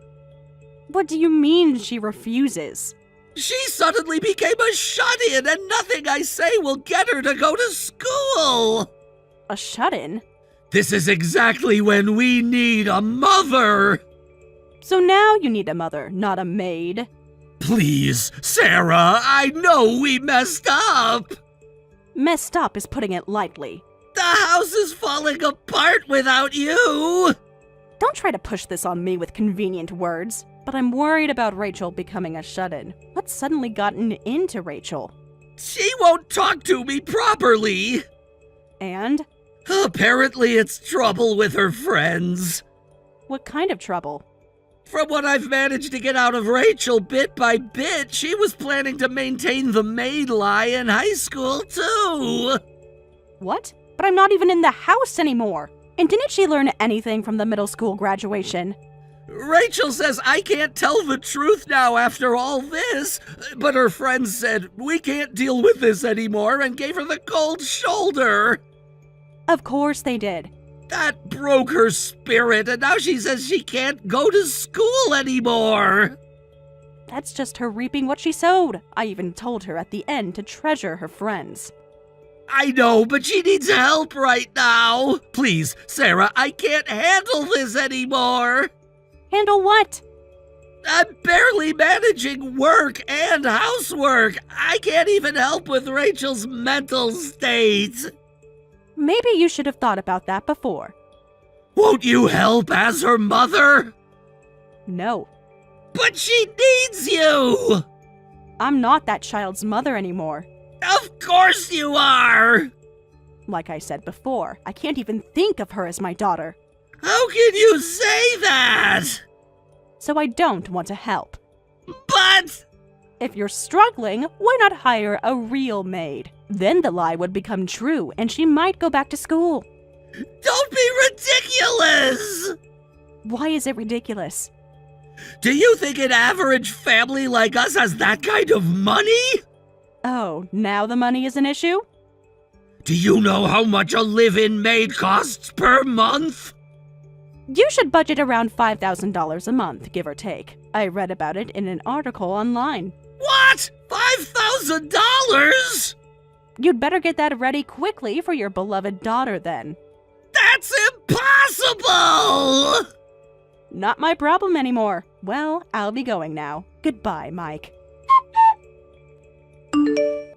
What do you mean she refuses? She suddenly became a shut-in, and nothing I say will get her to go to school! A shut-in? This is exactly when we need a mother! So now you need a mother, not a maid. Please, Sarah, I know we messed up! Messed up is putting it lightly. The house is falling apart without you! Don't try to push this on me with convenient words. But I'm worried about Rachel becoming a shut-in. What's suddenly gotten into Rachel? She won't talk to me properly! And? Apparently it's trouble with her friends. What kind of trouble? From what I've managed to get out of Rachel bit by bit, she was planning to maintain the maid lie in high school too! What? But I'm not even in the house anymore! And didn't she learn anything from the middle school graduation? Rachel says I can't tell the truth now after all this, but her friends said we can't deal with this anymore and gave her the cold shoulder. Of course they did. That broke her spirit, and now she says she can't go to school anymore. That's just her reaping what she sowed. I even told her at the end to treasure her friends. I know, but she needs help right now. Please, Sarah, I can't handle this anymore. Handle what? I'm barely managing work and housework. I can't even help with Rachel's mental state. Maybe you should have thought about that before. Won't you help as her mother? No. But she needs you! I'm not that child's mother anymore. Of course you are! Like I said before, I can't even think of her as my daughter. How can you say that? So I don't want to help. But... If you're struggling, why not hire a real maid? Then the lie would become true, and she might go back to school. Don't be ridiculous! Why is it ridiculous? Do you think an average family like us has that kind of money? Oh, now the money is an issue? Do you know how much a live-in maid costs per month? You should budget around $5,000 a month, give or take. I read about it in an article online. What? $5,000? You'd better get that ready quickly for your beloved daughter then. That's impossible! Not my problem anymore. Well, I'll be going now. Goodbye, Mike.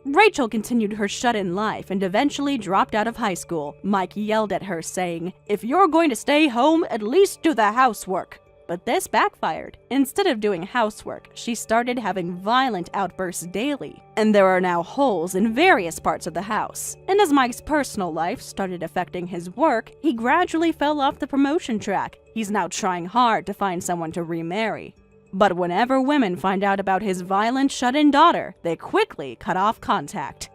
Rachel continued her shut-in life and eventually dropped out of high school. Mike yelled at her, saying, "If you're going to stay home, at least do the housework." But this backfired. Instead of doing housework, she started having violent outbursts daily, and there are now holes in various parts of the house. And as Mike's personal life started affecting his work, he gradually fell off the promotion track. He's now trying hard to find someone to remarry. But whenever women find out about his violent shut-in daughter, they quickly cut off contact.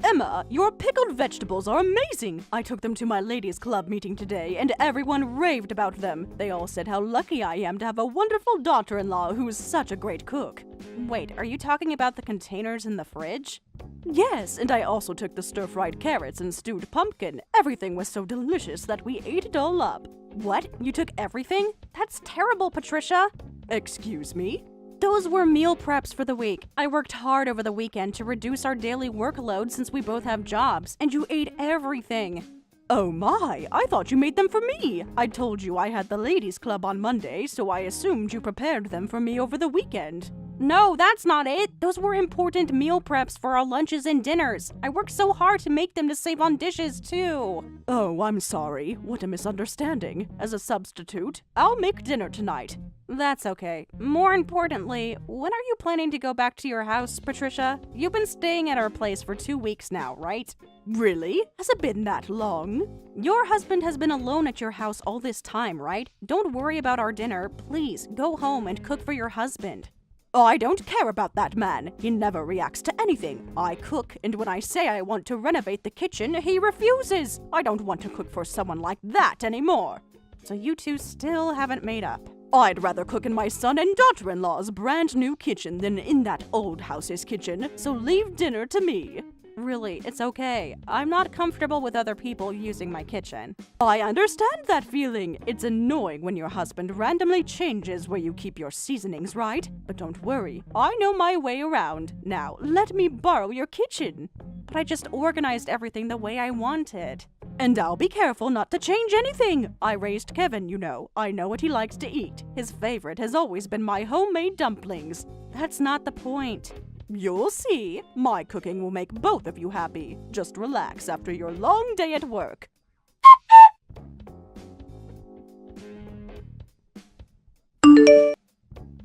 Emma, your pickled vegetables are amazing! I took them to my ladies' club meeting today, and everyone raved about them. They all said how lucky I am to have a wonderful daughter-in-law who is such a great cook. Wait, are you talking about the containers in the fridge? Yes, and I also took the stir-fried carrots and stewed pumpkin. Everything was so delicious that we ate it all up. What? You took everything? That's terrible, Patricia! Excuse me? Those were meal preps for the week. I worked hard over the weekend to reduce our daily workload since we both have jobs, and you ate everything. Oh my, I thought you made them for me. I told you I had the ladies' club on Monday, so I assumed you prepared them for me over the weekend. No, that's not it. Those were important meal preps for our lunches and dinners. I worked so hard to make them to save on dishes, too. Oh, I'm sorry. What a misunderstanding. As a substitute, I'll make dinner tonight. That's okay. More importantly, when are you planning to go back to your house, Patricia? You've been staying at our place for 2 weeks now, right? Really? Has it been that long? Your husband has been alone at your house all this time, right? Don't worry about our dinner. Please, go home and cook for your husband. I don't care about that man. He never reacts to anything. I cook, and when I say I want to renovate the kitchen, he refuses. I don't want to cook for someone like that anymore. So you two still haven't made up. I'd rather cook in my son and daughter-in-law's brand new kitchen than in that old house's kitchen, so leave dinner to me. Really, it's okay. I'm not comfortable with other people using my kitchen. I understand that feeling. It's annoying when your husband randomly changes where you keep your seasonings, right? But don't worry, I know my way around. Now, let me borrow your kitchen. But I just organized everything the way I wanted. And I'll be careful not to change anything. I raised Kevin, you know. I know what he likes to eat. His favorite has always been my homemade dumplings. That's not the point. You'll see. My cooking will make both of you happy. Just relax after your long day at work.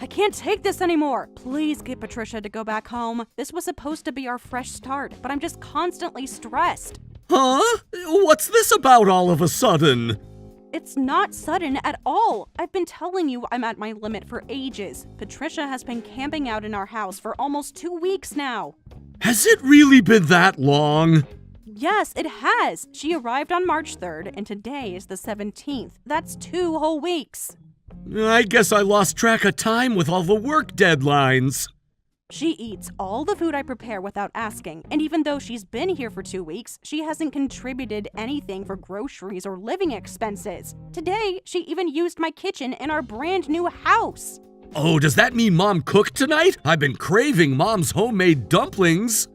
I can't take this anymore. Please get Patricia to go back home. This was supposed to be our fresh start, but I'm just constantly stressed. Huh? What's this about all of a sudden? It's not sudden at all. I've been telling you I'm at my limit for ages. Patricia has been camping out in our house for almost 2 weeks now. Has it really been that long? Yes, it has. She arrived on March 3rd, and today is the 17th. That's 2 whole weeks. I guess I lost track of time with all the work deadlines. She eats all the food I prepare without asking, and even though she's been here for 2 weeks, she hasn't contributed anything for groceries or living expenses. Today, she even used my kitchen in our brand new house. Oh, does that mean Mom cooked tonight? I've been craving Mom's homemade dumplings.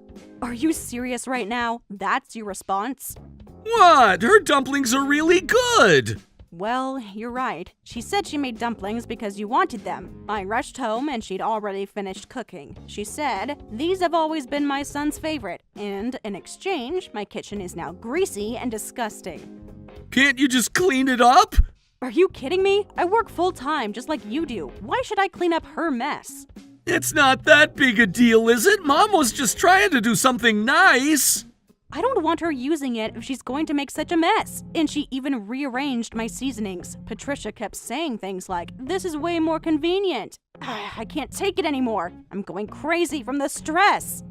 Are you serious right now? That's your response? What? Her dumplings are really good. Well, you're right. She said she made dumplings because you wanted them. I rushed home and she'd already finished cooking. She said, "These have always been my son's favorite, and in exchange, my kitchen is now greasy and disgusting." Can't you just clean it up? Are you kidding me? I work full-time just like you do. Why should I clean up her mess? It's not that big a deal, is it? Mom was just trying to do something nice. I don't want her using it if she's going to make such a mess. And she even rearranged my seasonings. Patricia kept saying things like, "This is way more convenient." I can't take it anymore. I'm going crazy from the stress.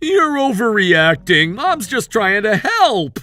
You're overreacting. Mom's just trying to help.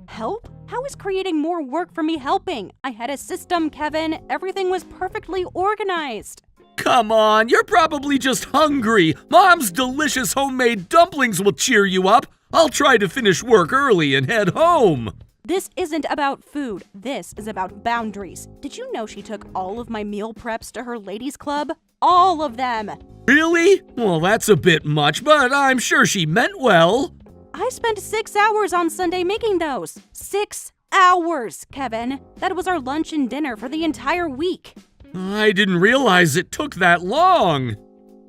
Help? How is creating more work for me helping? I had a system, Kevin. Everything was perfectly organized. Come on, you're probably just hungry. Mom's delicious homemade dumplings will cheer you up. I'll try to finish work early and head home. This isn't about food. This is about boundaries. Did you know she took all of my meal preps to her ladies' club? All of them. Really? Well, that's a bit much, but I'm sure she meant well. I spent 6 hours on Sunday making those. 6 hours, Kevin. That was our lunch and dinner for the entire week. I didn't realize it took that long.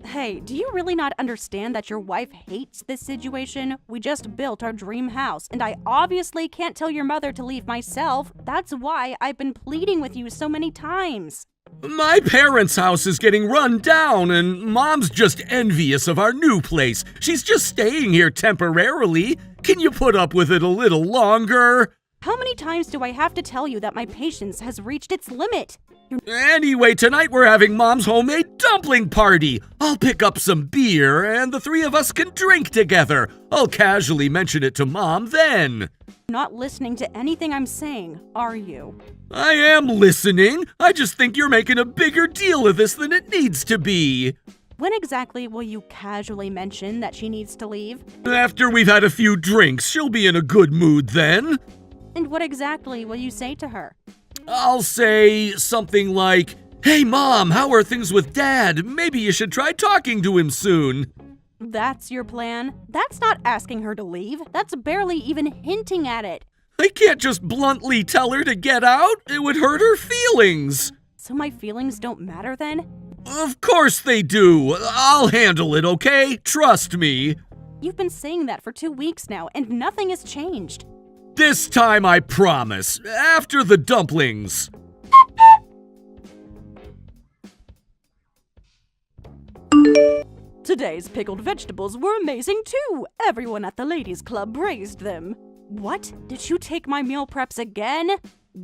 Hey, do you really not understand that your wife hates this situation? We just built our dream house, and I obviously can't tell your mother to leave myself. That's why I've been pleading with you so many times. My parents' house is getting run down, and Mom's just envious of our new place. She's just staying here temporarily. Can you put up with it a little longer? How many times do I have to tell you that my patience has reached its limit? Anyway, tonight we're having Mom's homemade dumpling party. I'll pick up some beer, and the three of us can drink together. I'll casually mention it to Mom then. Not listening to anything I'm saying, are you? I am listening. I just think you're making a bigger deal of this than it needs to be. When exactly will you casually mention that she needs to leave? After we've had a few drinks, she'll be in a good mood then. And what exactly will you say to her? I'll say something like, "Hey Mom, how are things with Dad? Maybe you should try talking to him soon." That's your plan? That's not asking her to leave. That's barely even hinting at it. I can't just bluntly tell her to get out. It would hurt her feelings. So my feelings don't matter then? Of course they do. I'll handle it, okay? Trust me. You've been saying that for 2 weeks now, and nothing has changed. This time I promise. After the dumplings. Today's pickled vegetables were amazing too. Everyone at the ladies' club praised them. What? Did you take my meal preps again?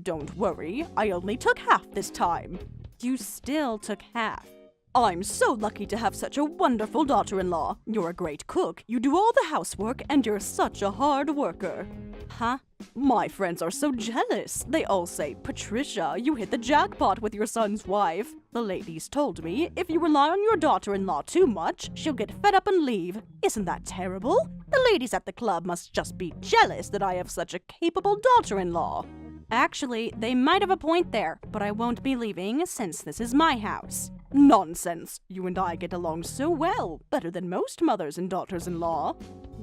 Don't worry, I only took half this time. You still took half. I'm so lucky to have such a wonderful daughter-in-law. You're a great cook, you do all the housework, and you're such a hard worker. Huh? My friends are so jealous. They all say, "Patricia, you hit the jackpot with your son's wife." The ladies told me, if you rely on your daughter-in-law too much, she'll get fed up and leave. Isn't that terrible? The ladies at the club must just be jealous that I have such a capable daughter-in-law. Actually, they might have a point there, but I won't be leaving since this is my house. Nonsense! You and I get along so well, better than most mothers and daughters-in-law.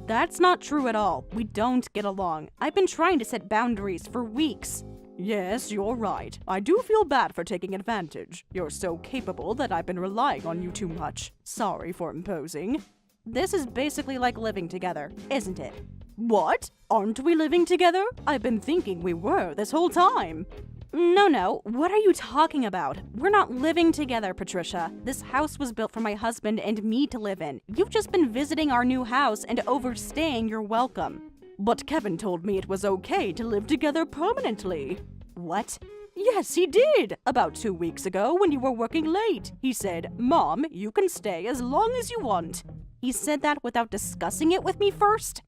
That's not true at all. We don't get along. I've been trying to set boundaries for weeks. Yes, you're right. I do feel bad for taking advantage. You're so capable that I've been relying on you too much. Sorry for imposing. This is basically like living together, isn't it? What? Aren't we living together? I've been thinking we were this whole time. No, what are you talking about? We're not living together, Patricia. This house was built for my husband and me to live in. You've just been visiting our new house and overstaying your welcome. But Kevin told me it was okay to live together permanently. What? Yes, he did. About 2 weeks ago when you were working late. He said, "Mom, you can stay as long as you want." He said that without discussing it with me first?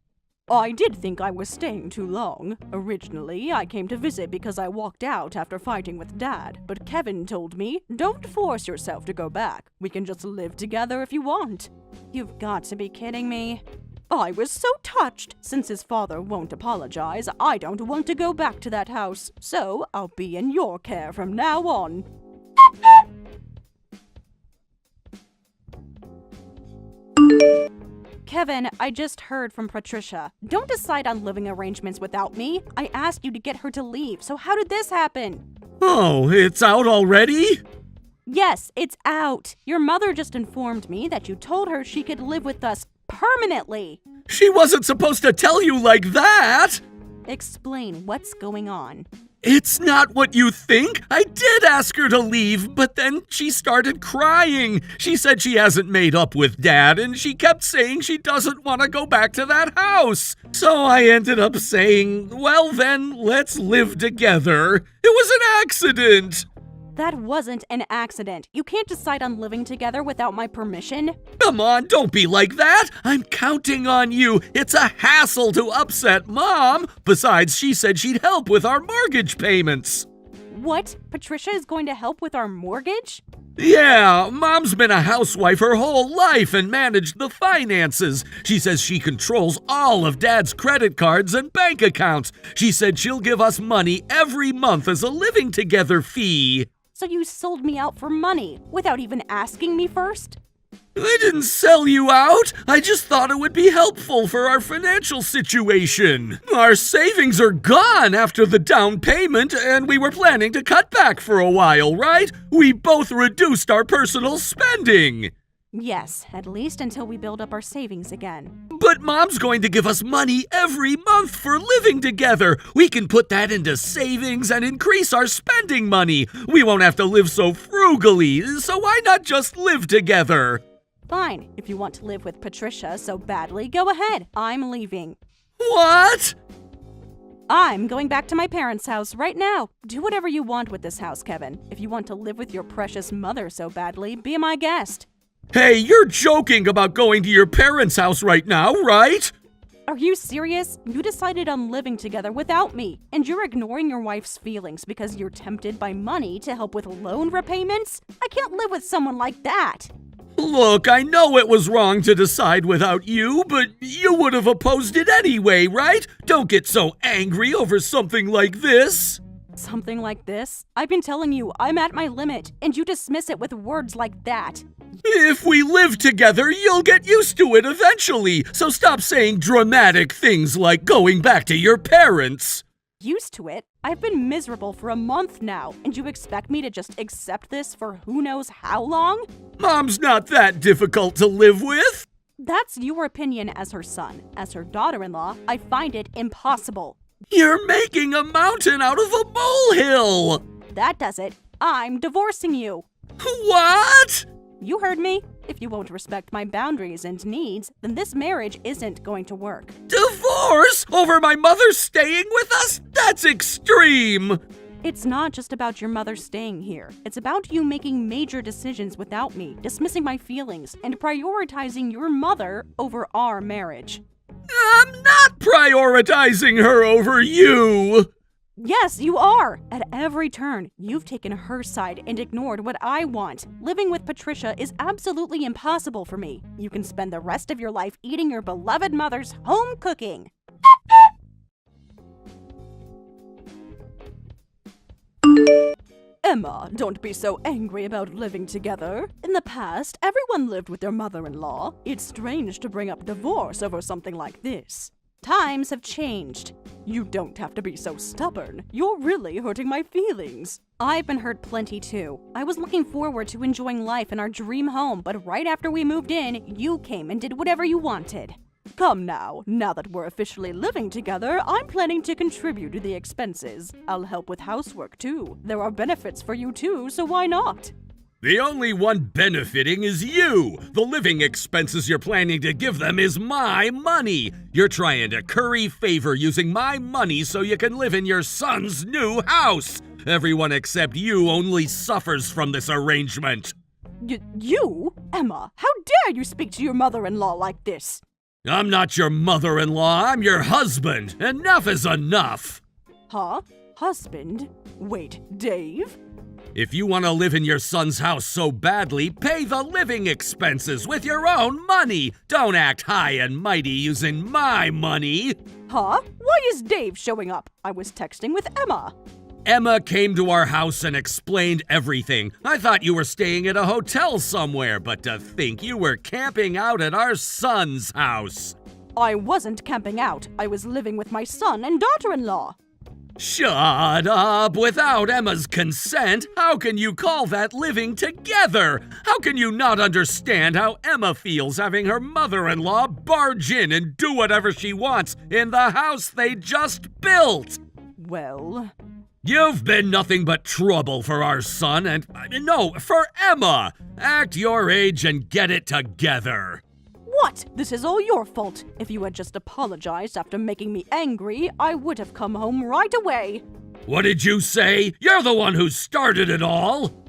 I did think I was staying too long. Originally, I came to visit because I walked out after fighting with Dad, but Kevin told me, "Don't force yourself to go back. We can just live together if you want." You've got to be kidding me. I was so touched. Since his father won't apologize, I don't want to go back to that house, so I'll be in your care from now on. Kevin, I just heard from Patricia. Don't decide on living arrangements without me. I asked you to get her to leave, so how did this happen? Oh, it's out already? Yes, it's out. Your mother just informed me that you told her she could live with us permanently. She wasn't supposed to tell you like that! Explain what's going on. It's not what you think. I did ask her to leave, but then she started crying. She said she hasn't made up with Dad, and she kept saying she doesn't want to go back to that house. So I ended up saying, "Well then, let's live together." It was an accident. That wasn't an accident. You can't decide on living together without my permission. Come on, don't be like that. I'm counting on you. It's a hassle to upset Mom. Besides, she said she'd help with our mortgage payments. What? Patricia is going to help with our mortgage? Yeah, Mom's been a housewife her whole life and managed the finances. She says she controls all of Dad's credit cards and bank accounts. She said she'll give us money every month as a living together fee. So you sold me out for money without even asking me first? I didn't sell you out. I just thought it would be helpful for our financial situation. Our savings are gone after the down payment, and we were planning to cut back for a while, right? We both reduced our personal spending. Yes, at least until we build up our savings again. But Mom's going to give us money every month for living together. We can put that into savings and increase our spending money. We won't have to live so frugally, so why not just live together? Fine, if you want to live with Patricia so badly, go ahead. I'm leaving. What? I'm going back to my parents' house right now. Do whatever you want with this house, Kevin. If you want to live with your precious mother so badly, be my guest. Hey, you're joking about going to your parents' house right now, right? Are you serious? You decided on living together without me, and you're ignoring your wife's feelings because you're tempted by money to help with loan repayments? I can't live with someone like that. Look, I know it was wrong to decide without you, but you would have opposed it anyway, right? Don't get so angry over something like this. Something like this? I've been telling you I'm at my limit, and you dismiss it with words like that. If we live together, you'll get used to it eventually, so stop saying dramatic things like going back to your parents. Used to it? I've been miserable for a month now, and you expect me to just accept this for who knows how long? Mom's not that difficult to live with. That's your opinion as her son. As her daughter-in-law, I find it impossible. You're making a mountain out of a molehill. That does it. I'm divorcing you. What? You heard me. If you won't respect my boundaries and needs, then this marriage isn't going to work. Divorce? Over my mother staying with us? That's extreme! It's not just about your mother staying here. It's about you making major decisions without me, dismissing my feelings, and prioritizing your mother over our marriage. I'm not prioritizing her over you! Yes, you are! At every turn, you've taken her side and ignored what I want. Living with Patricia is absolutely impossible for me. You can spend the rest of your life eating your beloved mother's home cooking. Emma, don't be so angry about living together. In the past, everyone lived with their mother-in-law. It's strange to bring up divorce over something like this. Times have changed. You don't have to be so stubborn. You're really hurting my feelings. I've been hurt plenty too. I was looking forward to enjoying life in our dream home, but right after we moved in, you came and did whatever you wanted. Come now that we're officially living together, I'm planning to contribute to the expenses. I'll help with housework too. There are benefits for you too, so why not? The only one benefiting is you. The living expenses you're planning to give them is my money. You're trying to curry favor using my money so you can live in your son's new house. Everyone except you only suffers from this arrangement. You? Emma, how dare you speak to your mother-in-law like this? I'm not your mother-in-law, I'm your husband. Enough is enough. Huh? Husband? Wait, Dave? If you want to live in your son's house so badly, pay the living expenses with your own money. Don't act high and mighty using my money. Huh? Why is Dave showing up? I was texting with Emma. Emma came to our house and explained everything. I thought you were staying at a hotel somewhere, but to think you were camping out at our son's house. I wasn't camping out. I was living with my son and daughter-in-law. Shut up! Without Emma's consent, how can you call that living together? How can you not understand how Emma feels having her mother-in-law barge in and do whatever she wants in the house they just built? Well... You've been nothing but trouble for our son and, no, for Emma. Act your age and get it together. What? This is all your fault. If you had just apologized after making me angry, I would have come home right away. What did you say? You're the one who started it all.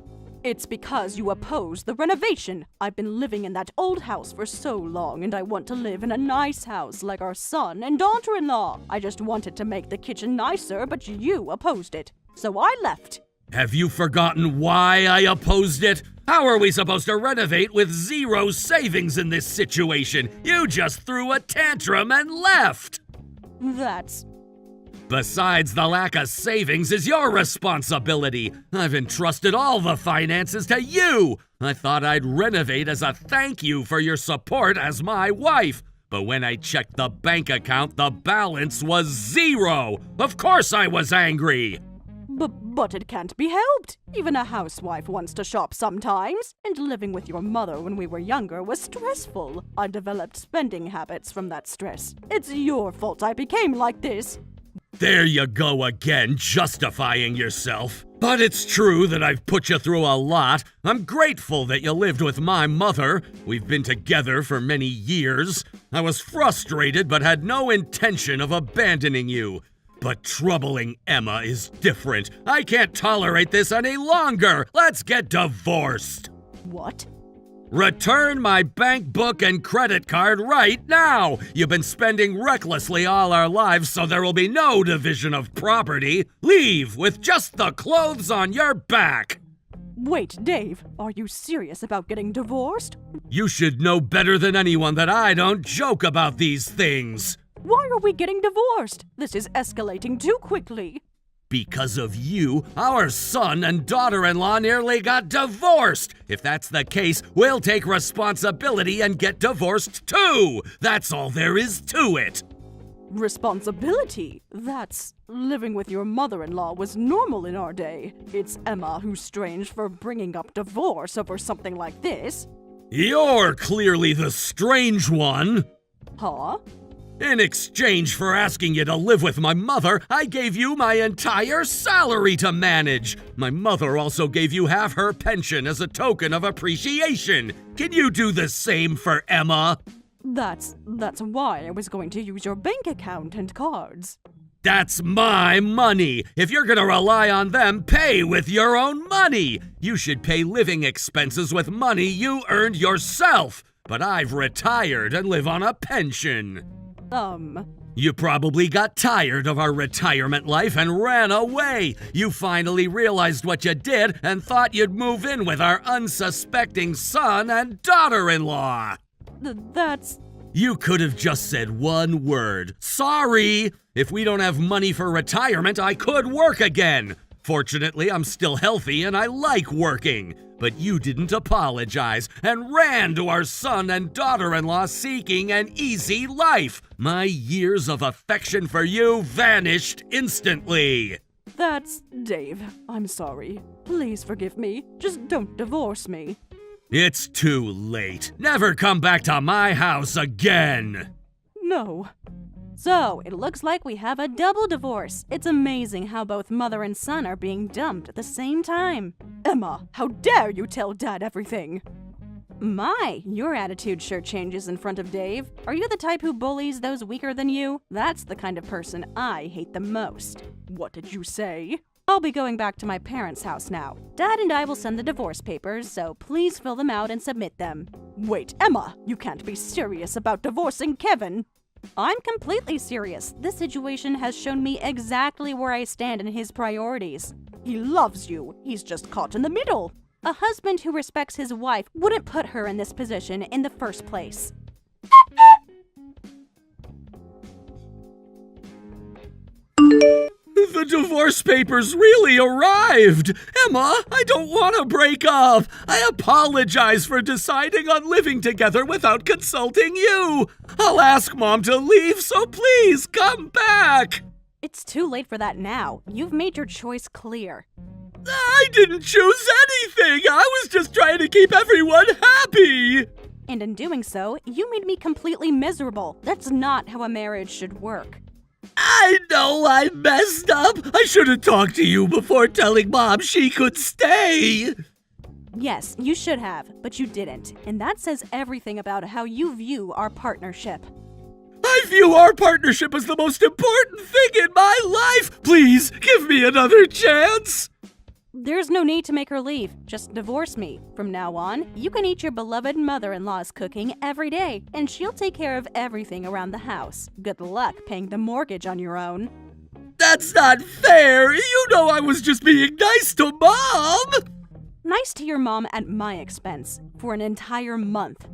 It's because you oppose the renovation. I've been living in that old house for so long, and I want to live in a nice house like our son and daughter-in-law. I just wanted to make the kitchen nicer, but you opposed it. So I left. Have you forgotten why I opposed it? How are we supposed to renovate with zero savings in this situation? You just threw a tantrum and left. Besides, the lack of savings is your responsibility. I've entrusted all the finances to you. I thought I'd renovate as a thank you for your support as my wife. But when I checked the bank account, the balance was zero. Of course I was angry. But it can't be helped. Even a housewife wants to shop sometimes. And living with your mother when we were younger was stressful. I developed spending habits from that stress. It's your fault I became like this. There you go again, justifying yourself. But it's true that I've put you through a lot. I'm grateful that you lived with my mother. We've been together for many years. I was frustrated but had no intention of abandoning you. But troubling Emma is different. I can't tolerate this any longer. Let's get divorced. What? Return my bank book and credit card right now! You've been spending recklessly all our lives, so there will be no division of property. Leave with just the clothes on your back! Wait, Dave, are you serious about getting divorced? You should know better than anyone that I don't joke about these things. Why are we getting divorced? This is escalating too quickly. Because of you, our son and daughter-in-law nearly got divorced. If that's the case, we'll take responsibility and get divorced too. That's all there is to it. Responsibility? That's... living with your mother-in-law was normal in our day. It's Emma who's strange for bringing up divorce over something like this. You're clearly the strange one. Huh? In exchange for asking you to live with my mother, I gave you my entire salary to manage. My mother also gave you half her pension as a token of appreciation. Can you do the same for Emma? That's why I was going to use your bank account and cards. That's my money. If you're gonna rely on them, pay with your own money. You should pay living expenses with money you earned yourself. But I've retired and live on a pension. You probably got tired of our retirement life and ran away. You finally realized what you did and thought you'd move in with our unsuspecting son and daughter-in-law. That's... You could have just said one word. Sorry. If we don't have money for retirement, I could work again. Fortunately, I'm still healthy and I like working. But you didn't apologize and ran to our son and daughter-in-law seeking an easy life. My years of affection for you vanished instantly. That's... Dave, I'm sorry. Please forgive me. Just don't divorce me. It's too late. Never come back to my house again. No. So, it looks like we have a double divorce. It's amazing how both mother and son are being dumped at the same time. Emma, how dare you tell Dad everything? My, your attitude sure changes in front of Dave. Are you the type who bullies those weaker than you? That's the kind of person I hate the most. What did you say? I'll be going back to my parents' house now. Dad and I will send the divorce papers, so please fill them out and submit them. Wait, Emma, you can't be serious about divorcing Kevin. I'm completely serious. This situation has shown me exactly where I stand in his priorities. He loves you. He's just caught in the middle. A husband who respects his wife wouldn't put her in this position in the first place. The divorce papers really arrived! Emma, I don't want to break up! I apologize for deciding on living together without consulting you! I'll ask Mom to leave, so please come back! It's too late for that now. You've made your choice clear. I didn't choose anything! I was just trying to keep everyone happy! And in doing so, you made me completely miserable. That's not how a marriage should work. I know I messed up. I should have talked to you before telling Mom she could stay. Yes, you should have, but you didn't. And that says everything about how you view our partnership. I view our partnership as the most important thing in my life. Please, give me another chance. There's no need to make her leave. Just divorce me. From now on, you can eat your beloved mother-in-law's cooking every day, and she'll take care of everything around the house. Good luck paying the mortgage on your own. That's not fair. You know I was just being nice to Mom. Nice to your mom at my expense for an entire month.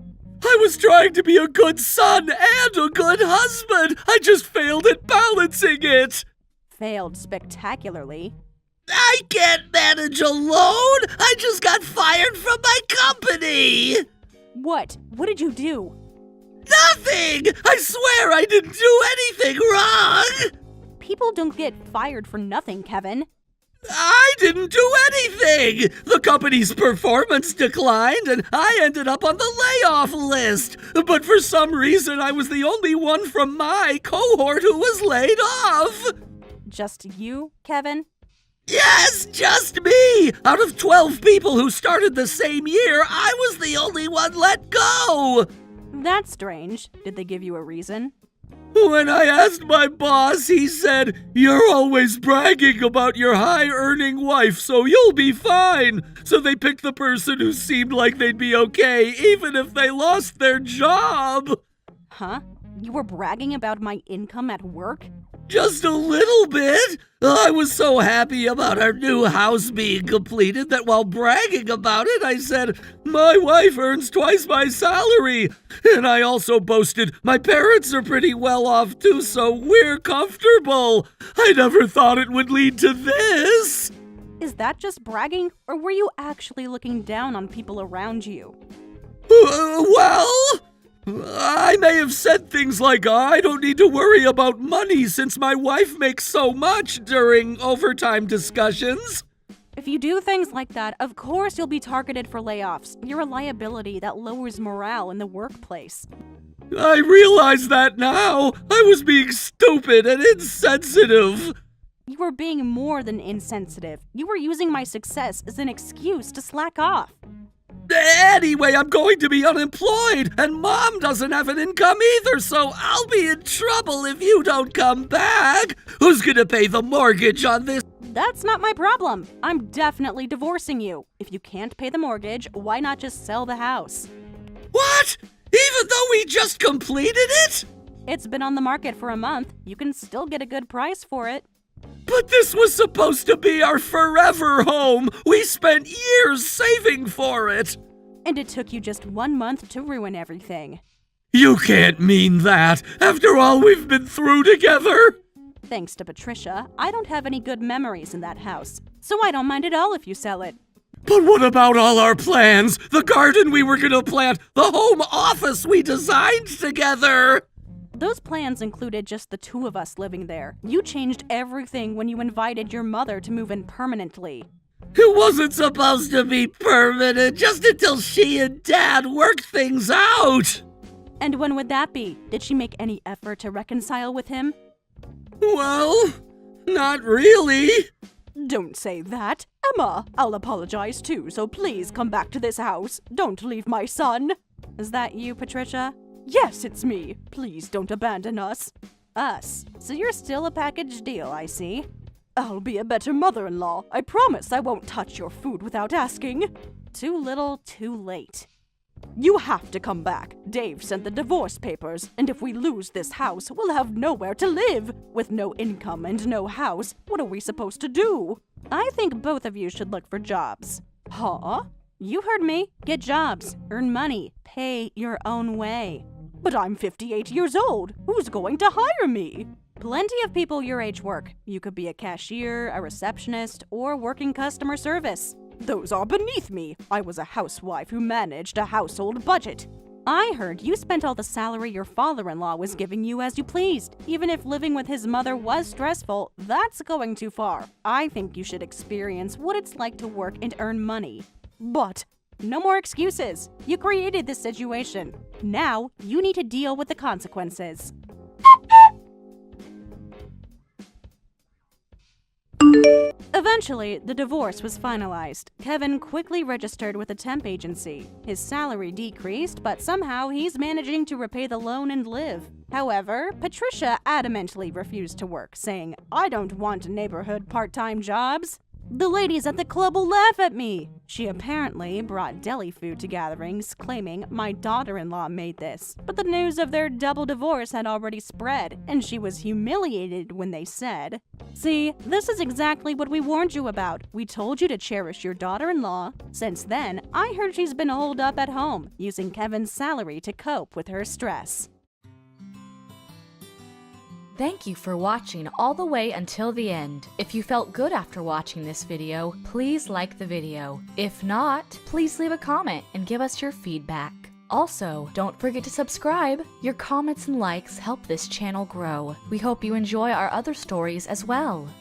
I was trying to be a good son and a good husband. I just failed at balancing it. Failed spectacularly. I can't manage alone! I just got fired from my company! What? What did you do? Nothing! I swear I didn't do anything wrong! People don't get fired for nothing, Kevin. I didn't do anything! The company's performance declined and I ended up on the layoff list. But for some reason, I was the only one from my cohort who was laid off. Just you, Kevin? Yes, just me! Out of 12 people who started the same year, I was the only one let go! That's strange. Did they give you a reason? When I asked my boss, he said, "You're always bragging about your high-earning wife, so you'll be fine." So they picked the person who seemed like they'd be okay, even if they lost their job. Huh? You were bragging about my income at work? Just a little bit. I was so happy about our new house being completed that while bragging about it, I said, "My wife earns twice my salary." And I also boasted, "My parents are pretty well off too, so we're comfortable." I never thought it would lead to this. Is that just bragging, or were you actually looking down on people around you? Well, I may have said things like, "I don't need to worry about money since my wife makes so much" during overtime discussions. If you do things like that, of course you'll be targeted for layoffs. You're a liability that lowers morale in the workplace. I realize that now. I was being stupid and insensitive. You were being more than insensitive. You were using my success as an excuse to slack off. Anyway, I'm going to be unemployed, and Mom doesn't have an income either, so I'll be in trouble if you don't come back. Who's gonna pay the mortgage on this? That's not my problem. I'm definitely divorcing you. If you can't pay the mortgage, why not just sell the house? What? Even though we just completed it? It's been on the market for a month. You can still get a good price for it. But this was supposed to be our forever home. We spent years saving for it. And it took you just 1 month to ruin everything. You can't mean that, after all we've been through together. Thanks to Patricia, I don't have any good memories in that house, so I don't mind at all if you sell it. But what about all our plans? The garden we were gonna plant, the home office we designed together. Those plans included just the two of us living there. You changed everything when you invited your mother to move in permanently. It wasn't supposed to be permanent, just until she and Dad worked things out. And when would that be? Did she make any effort to reconcile with him? Well, not really. Don't say that. Emma, I'll apologize too, so please come back to this house. Don't leave my son. Is that you, Patricia? Yes, it's me. Please don't abandon us. Us? So you're still a package deal, I see. I'll be a better mother-in-law. I promise I won't touch your food without asking. Too little, too late. You have to come back. Dave sent the divorce papers, and if we lose this house, we'll have nowhere to live. With no income and no house, what are we supposed to do? I think both of you should look for jobs. Huh? You heard me. Get jobs, earn money, pay your own way. But I'm 58 years old. Who's going to hire me? Plenty of people your age work. You could be a cashier, a receptionist, or working customer service. Those are beneath me. I was a housewife who managed a household budget. I heard you spent all the salary your father-in-law was giving you as you pleased. Even if living with his mother was stressful, that's going too far. I think you should experience what it's like to work and earn money. But no more excuses. You created this situation. Now you need to deal with the consequences. Eventually, the divorce was finalized. Kevin quickly registered with a temp agency. His salary decreased, but somehow he's managing to repay the loan and live. However, Patricia adamantly refused to work, saying, "I don't want neighborhood part-time jobs. The ladies at the club will laugh at me." She apparently brought deli food to gatherings, claiming my daughter-in-law made this. But the news of their double divorce had already spread, and she was humiliated when they said, "See, this is exactly what we warned you about. We told you to cherish your daughter-in-law." Since then, I heard she's been holed up at home, using Kevin's salary to cope with her stress. Thank you for watching all the way until the end. If you felt good after watching this video, please like the video. If not, please leave a comment and give us your feedback. Also, don't forget to subscribe. Your comments and likes help this channel grow. We hope you enjoy our other stories as well.